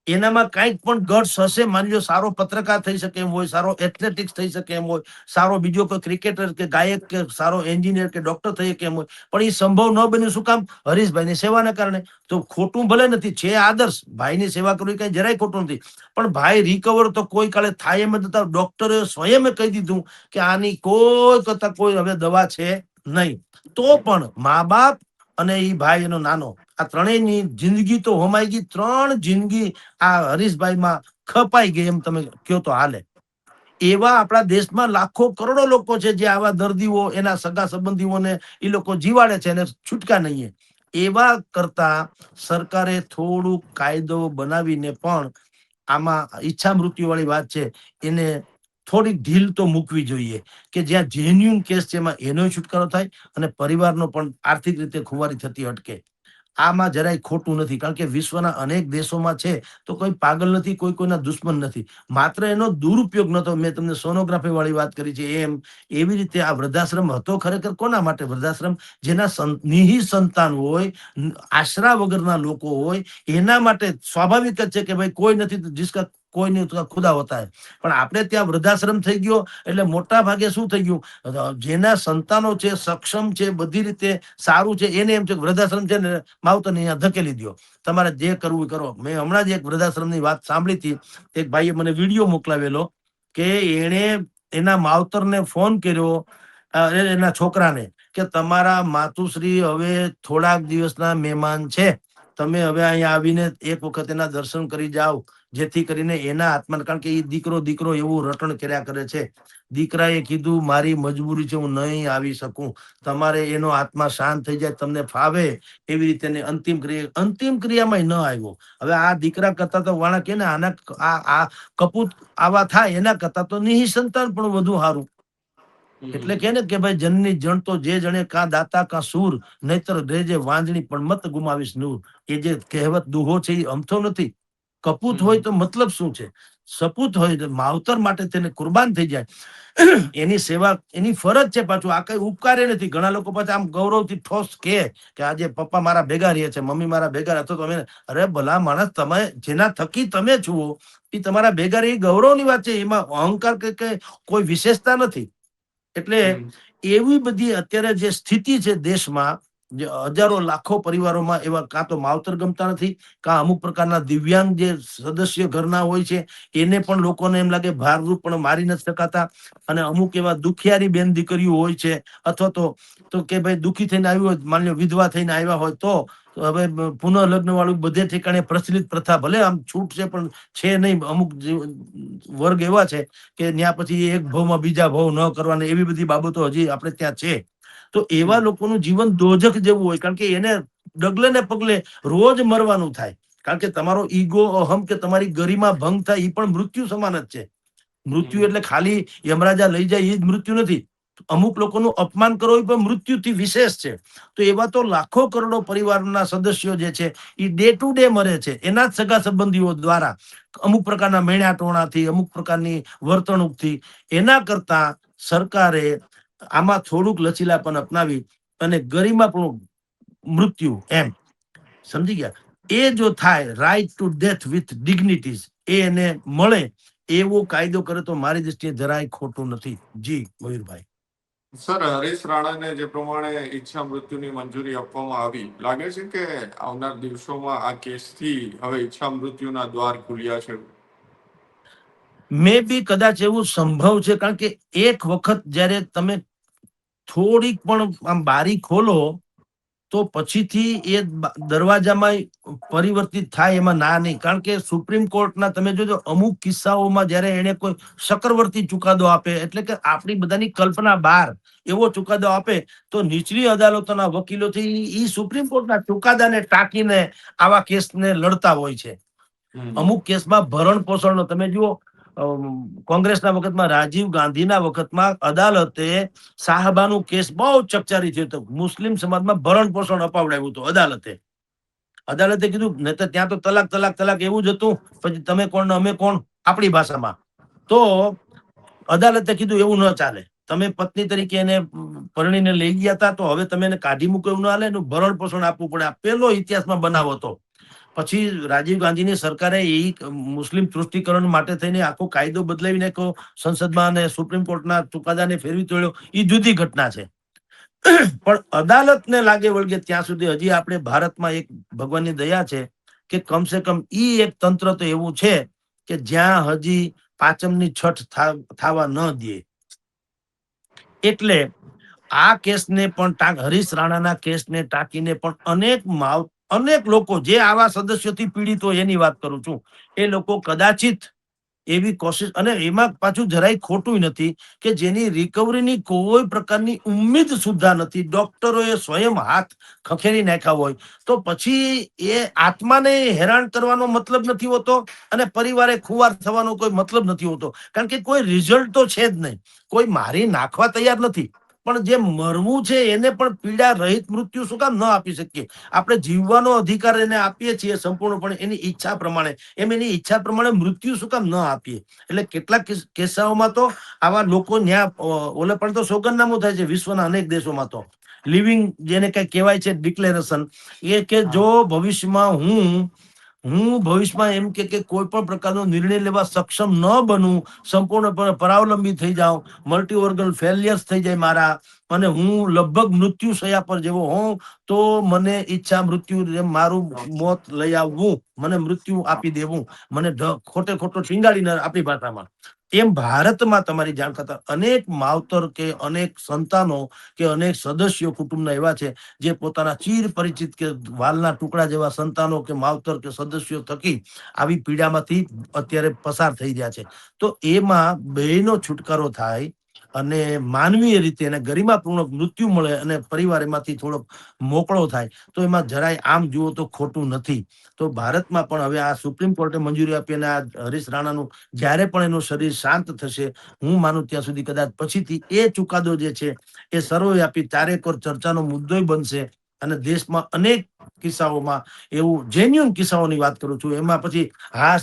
એનામાં કંઈક પણ ગટ્સ હશે, માની લો સારો પત્રકાર થઈ શકે એમ હોય, સારો એથ્લેટિક્સ થઈ શકે એમ હોય, સારો બીજો કોઈ ક્રિકેટર કે ગાયક કે સારો એન્જિનિયર કે ડોક્ટર થઈ શકે એમ હોય, પણ એ સંભવ ન બન્યું. શું કામ? હરીશભાઈની સેવાના કારણે. તો ખોટું ભલે નથી, છે આદર્શ, ભાઈની સેવા કરવી કઈ જરાય ખોટું નથી, પણ ભાઈ રિકવર તો કોઈ કાળે થાય એમ જ હતા. ડોક્ટરે સ્વયં કહી દીધું કે આની કોઈ કરતા કોઈ હવે દવા છે નહીં. તો પણ મા બાપ અને એ ભાઈ એનો નાનો, આ ત્રણેયની જિંદગી તો હોમાઈ ગઈ. 3 જિંદગી આ હરીશભાઈમાં ખપાઈ ગઈ એમ તમે કયો તો હાલે. એવા આપણા દેશમાં લાખો કરોડો લોકો છે જે આવા દર્દીઓ, એના સગા સંબંધીઓને એ લોકો જીવાડે છે અને છૂટકા નહીં. એવા કરતા સરકારે થોડું કાયદો બનાવીને પણ આમાં ઈચ્છા મૃત્યુ વાળી વાત છે એને થોડીક ઢીલ તો મૂકવી જોઈએ, કે જ્યાં જેન્યુન કેસ છે એમાં એનો છુટકારો થાય અને પરિવારનો પણ આર્થિક રીતે ખુવારી થતી અટકે. આમાં જરાય ખોટું નથી, કારણ કે વિશ્વના અનેક દેશોમાં છે તો કોઈ પાગલ નથી, કોઈ કોઈના દુશ્મન નથી, માત્ર એનો દુરુપયોગ નતો. મેં તમને સોનોગ્રાફી વાળી વાત કરી છે એમ, એવી રીતે આ વૃદ્ધાશ્રમ હતો ખરેખર કોના માટે વૃદ્ધાશ્રમ? જેના નિહિ સંતાન હોય, આશરા વગરના લોકો હોય, એના માટે. સ્વાભાવિક જ છે કે ભાઈ કોઈ નથી જિસકા કોઈ નહીં તો ખુદા હોતા હે. પણ આપણે ત્યાં વૃદ્ધાશ્રમ થઈ ગયો એટલે મોટા ભાગે શું થઈ ગયું, જેના સંતાનો છે, સક્ષમ છે, બધી રીતે સારું છે, એને એમ છે વૃદ્ધાશ્રમ છે ને માવતરને અહીંયા ધકેલી દો, તમારે જે કરવું કરો. મેં હમણાં જ એક વૃદ્ધાશ્રમની વાત સાંભળી હતી. એક ભાઈએ મને વિડીયો મોકલાવેલો કે એણે એના માવતરને ફોન કર્યો, એના છોકરાને, કે તમારા માતુશ્રી હવે થોડાક દિવસના મહેમાન છે, તમે હવે અહીંયા આવીને એક વખત એના દર્શન કરી જાઓ, જેથી કરીને એના આત્મા, કારણ કે એ દીકરો એવું રટણ કર્યા કરે છે. દીકરાએ કીધું મારી મજબૂરી છે, હું નહીં આવી શકું, તમારે એનો આત્મા શાંત થઈ જાય, તમને ફાવે એવી રીતે અંતિમ ક્રિયામાં ન આવ્યો. હવે આ દીકરા કરતા તો વાણા કે ને આના આ કપૂત આવા થાય એના કરતા તો નિહિ સંતાન પણ વધુ સારું. એટલે કે ને કે ભાઈ જનની જણ તો જે જણે કા દાતા કા સૂર, નહીતર રેજે વાંજણી પણ મત ગુમાવીશ નૂર. એ જે કહેવત દુહો છે એ અમથો નથી. કપૂત હોય તો મતલબ શું છે? સપૂત હોય તો માવતર માટે તેને કુરબાન થઈ જાય, એની સેવા એની ફરજ છે. પાછું આ કઈ ઉપકારે નથી. ઘણા લોકો પાછા આમ ગૌરવથી ઠોસ કે આજે પપ્પા મારા ભેગા રહે છે, મમ્મી મારા ભેગા હતો, તમે અરે ભલા માણસ, તમે જેના થકી તમે છુઓ એ તમારા ભેગા રહી ગૌરવની વાત છે, એમાં અહંકાર કે કોઈ વિશેષતા નથી. એટલે એવી બધી અત્યારે જે સ્થિતિ છે દેશમાં, જે હજારો લાખો પરિવારોમાં એવા કાં તો માવતર ગમતા નથી, કાં અમુક પ્રકારના દિવ્યાંગ જે સદસ્ય ઘરના હોય છે એને પણ લોકોને એમ લાગે ભારરૂપ પણ મારી નથી શકાતા, અને અમુક એવા દુખિયારી બેન દીકરીઓ હોય છે, અથવા તો કે ભાઈ દુખી થઈને આવ્યું હોય, માની લો વિધવા થઈને આવ્યા હોય તો હવે પુનઃ લગ્ન વાળું બધે ઠેકાણે પ્રચલિત પ્રથા, ભલે આમ છૂટ છે પણ છે નહીં. અમુક વર્ગ એવા છે કે ત્યાં પછી એક ભાવમાં બીજા ભાવ ન કરવાના, એવી બધી બાબતો હજી આપણે ત્યાં છે. તો એવા લોકોનું જીવન દોજક જેવું હોય, કારણ કે એને ડગલે ને પગલે રોજ મરવાનું થાય. કારણ કે તમારો ઈગો, અહમ કે તમારી ગરિમા ભંગ થાય એ પણ મૃત્યુ સમાન જ છે. મૃત્યુ એટલે ખાલી યમરાજા લઈ જાય એ જ મૃત્યુ નથી. અમુક લોકોનું અપમાન કરવો એ પણ મૃત્યુથી વિશેષ છે. તો એવા તો લાખો કરોડો પરિવારના સદસ્યો જે છે એ ડે ટુ ડે મરે છે એના જ સગા સંબંધીઓ દ્વારા, અમુક પ્રકારના મેણા ટોણાથી, અમુક પ્રકારની વર્તણૂકથી. એના કરતા સરકારે આમાં થોડુંક લચીલાપન અપનાવી અને ગરિમાપૂર્ણ મૃત્યુ, એમ સમજી ગયા, એ જો થાય, રાઈટ ટુ ડેથ વિથ ડિગ્નિટીઝ એને મળે એવો કાયદો કરે તો મારી દ્રષ્ટિએ જરાય ખોટું નથી. જી મયુરભાઈ. સર, હરીશ રાણાને જે પ્રમાણે ઈચ્છા મૃત્યુની મંજૂરી આપવામાં આવી, લાગે છે કે આવનાર દિવસોમાં આ કેસથી હવે ઈચ્છા મૃત્યુના દ્વાર ખુલ્યા છે? મે બી કદાચ એવું સંભવ છે, કારણ કે એક વખત જ્યારે તમે થોડીક પણ આમ બારી ખોલો તો પછીથી એ દરવાજામાં પરિવર્તિત થાય એમાં ના નહીં. કારણ કે સુપ્રીમ કોર્ટના તમે જોજો અમુક કિસ્સાઓમાં જ્યારે એને કોઈ ચક્રવર્તી ચુકાદો આપે, એટલે કે આપણી બધાની કલ્પના બહાર એવો ચુકાદો આપે, તો નીચલી અદાલતોના વકીલોથી ઈ સુપ્રીમ કોર્ટના ચુકાદાને ટાંકીને આવા કેસને લડતા હોય છે. અમુક કેસમાં ભરણ પોષણનો તમે જુઓ, કોંગ્રેસના વખતમાં રાજીવ ગાંધીના વખતમાં અદાલતે સાહબાનું કેસ બહુ ચકચારી થયો હતો. મુસ્લિમ સમાજમાં ભરણ પોષણ અપાવડાવ્યું હતું અદાલતે કીધું ને, તો ત્યાં તો તલાક તલાક તલાક એવું જ હતું. પછી તમે કોણ ને અમે કોણ, આપણી ભાષામાં. તો અદાલતે કીધું એવું ન ચાલે, તમે પત્ની તરીકે એને પરણીને લઈ ગયા હતા, તો હવે તમે એને કાઢી મૂકો એવું ના હાલે, એનું ભરણ પોષણ આપવું પડે. આ પહેલો ઇતિહાસમાં બનાવ હતો. પછી રાજીવ ગાંધીની સરકારે એ મુસ્લિમ તૃષ્ટિકરણ માટે થઈને આખો કાયદો બદલાવી નાખ્યો સંસદમાં, અને સુપ્રીમ કોર્ટના ચુકાદાને ફેરવી તોડ્યો. એ જુદી ઘટના છે. પણ અદાલતને લાગે વળગે ત્યાં સુધી હજી આપણે ભારતમાં એક ભગવાનની દયા છે કે કમસે કમ ઈ એક તંત્ર તો એવું છે કે જ્યાં હજી પાંચમની છઠ થવા ન દે. એટલે આ કેસને પણ હરીશ રાણાના કેસને ટાંકીને પણ અનેક લોકો જે આવા સદસ્યોથી પીડિત હોય એની વાત કરું છું, એ લોકો કદાચિત એવી કોશિશ, અને એમાં પાછું જરાય ખોટું નથી કે જેની રિકવરીની કોઈ પ્રકારની ઉમ્મીદ સુદ્ધા નથી, ડોક્ટરોએ સ્વયં હાથ ખખેરી નાખ્યા હોય, તો પછી એ આત્માને હેરાન કરવાનો મતલબ નથી હોતો અને પરિવારે ખુવાર થવાનો કોઈ મતલબ નથી હોતો. કારણ કે કોઈ રિઝલ્ટ તો છે જ નહીં, કોઈ મારી નાખવા તૈયાર નથી. પણ જે મરવું છે એને પણ પીડા રહિત મૃત્યુ શું કામ ન આપી શકીએ? આપણે જીવવાનો અધિકાર એને આપીએ છીએ સંપૂર્ણપણે એની ઈચ્છા પ્રમાણે, એમ એની ઈચ્છા પ્રમાણે મૃત્યુ શું કામ ન આપીએ? એટલે કેટલાક કિસ્સાઓમાં તો આવા લોકો ન્યા ઓલે પણ તો સોગંદનામું થાય છે વિશ્વના અનેક દેશોમાં. તો લિવિંગ જેને કઈ કહેવાય છે ડિક્લેરેશન, એ કે જો ભવિષ્યમાં હું ભવિષ્યમાં એમ કે કોઈ પણ પ્રકારનો નિર્ણય લેવા સક્ષમ ન બનું, સંપૂર્ણપણે પરાવલંબી થઈ જાઉં, મલ્ટી ઓર્ગન ફેલિયર્સ થઈ જાય મારા, અને હું લગભગ મૃત્યુ શયા પર જેવો હોઉં, તો મને ઈચ્છા મૃત્યુ મારું મોત લઈ આવવું, મને મૃત્યુ આપી દેવું, મને ખોટે ખોટો ટીંગાડીને આપણી ભાષામાં. એમ ભારતમાં તમારી જાણ કરતા અનેક માવતર કે અનેક સંતાનો કે અનેક સદસ્યો કુટુંબના એવા છે જે પોતાના ચીર પરિચિત કે વાલના ટુકડા જેવા સંતાનો કે માવતર કે સદસ્યો થકી આવી પીડામાંથી અત્યારે પસાર થઈ રહ્યા છે. તો એમાં બેનો છુટકારો થાય અને માનવીય રીતે એને ગરિમાપૂર્વક મૃત્યુ મળે અને પરિવાર એમાંથી થોડોક મોકળો થાય, તો એમાં જરાય આમ જુઓ તો ખોટું નથી. તો ભારતમાં પણ હવે આ સુપ્રીમ કોર્ટે મંજૂરી આપી અને આ હરીશ રાણાનું જ્યારે પણ એનું શરીર શાંત થશે, હું માનું ત્યાં સુધી કદાચ પછીથી એ ચુકાદો જે છે એ સર્વવ્યાપી ચારેકોર ચર્ચાનો મુદ્દો બનશે. અને દેશમાં અનેક કિસ્સાઓમાં એવું જેન્યુઅન કિસ્સાઓની વાત કરું છું, એમાં પછી હા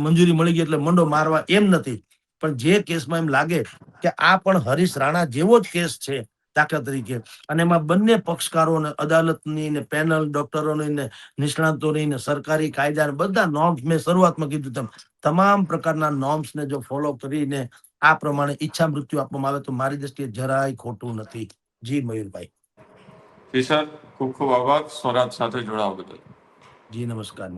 મંજૂરી મળી ગઈ એટલે મંડો મારવા એમ નથી. પણ જે કેસમાં એમ લાગે કે આ પણ હરીશ રાણા જેવો જ કેસ છે દાખલા તરીકે, અને એમાં બંને પક્ષકારો ને અદાલતની ને પેનલ ડોક્ટરોની ને નિષ્ણાતોની ને સરકારી કાયદા બધા નોર્મ્સ, મેં શરૂઆતમાં કીધું તેમ તમામ પ્રકારના નોર્મ્સ ને જો ફોલો કરીને આ પ્રમાણે ઈચ્છા મૃત્યુ આપવામાં આવે તો મારી દ્રષ્ટિએ જરાય ખોટું નથી. જી મયુરભાઈ. જી સર, ખૂબ ખૂબ આભાર સ્વરાજ સાથે જોડાવા બદલ. જી નમસ્કાર.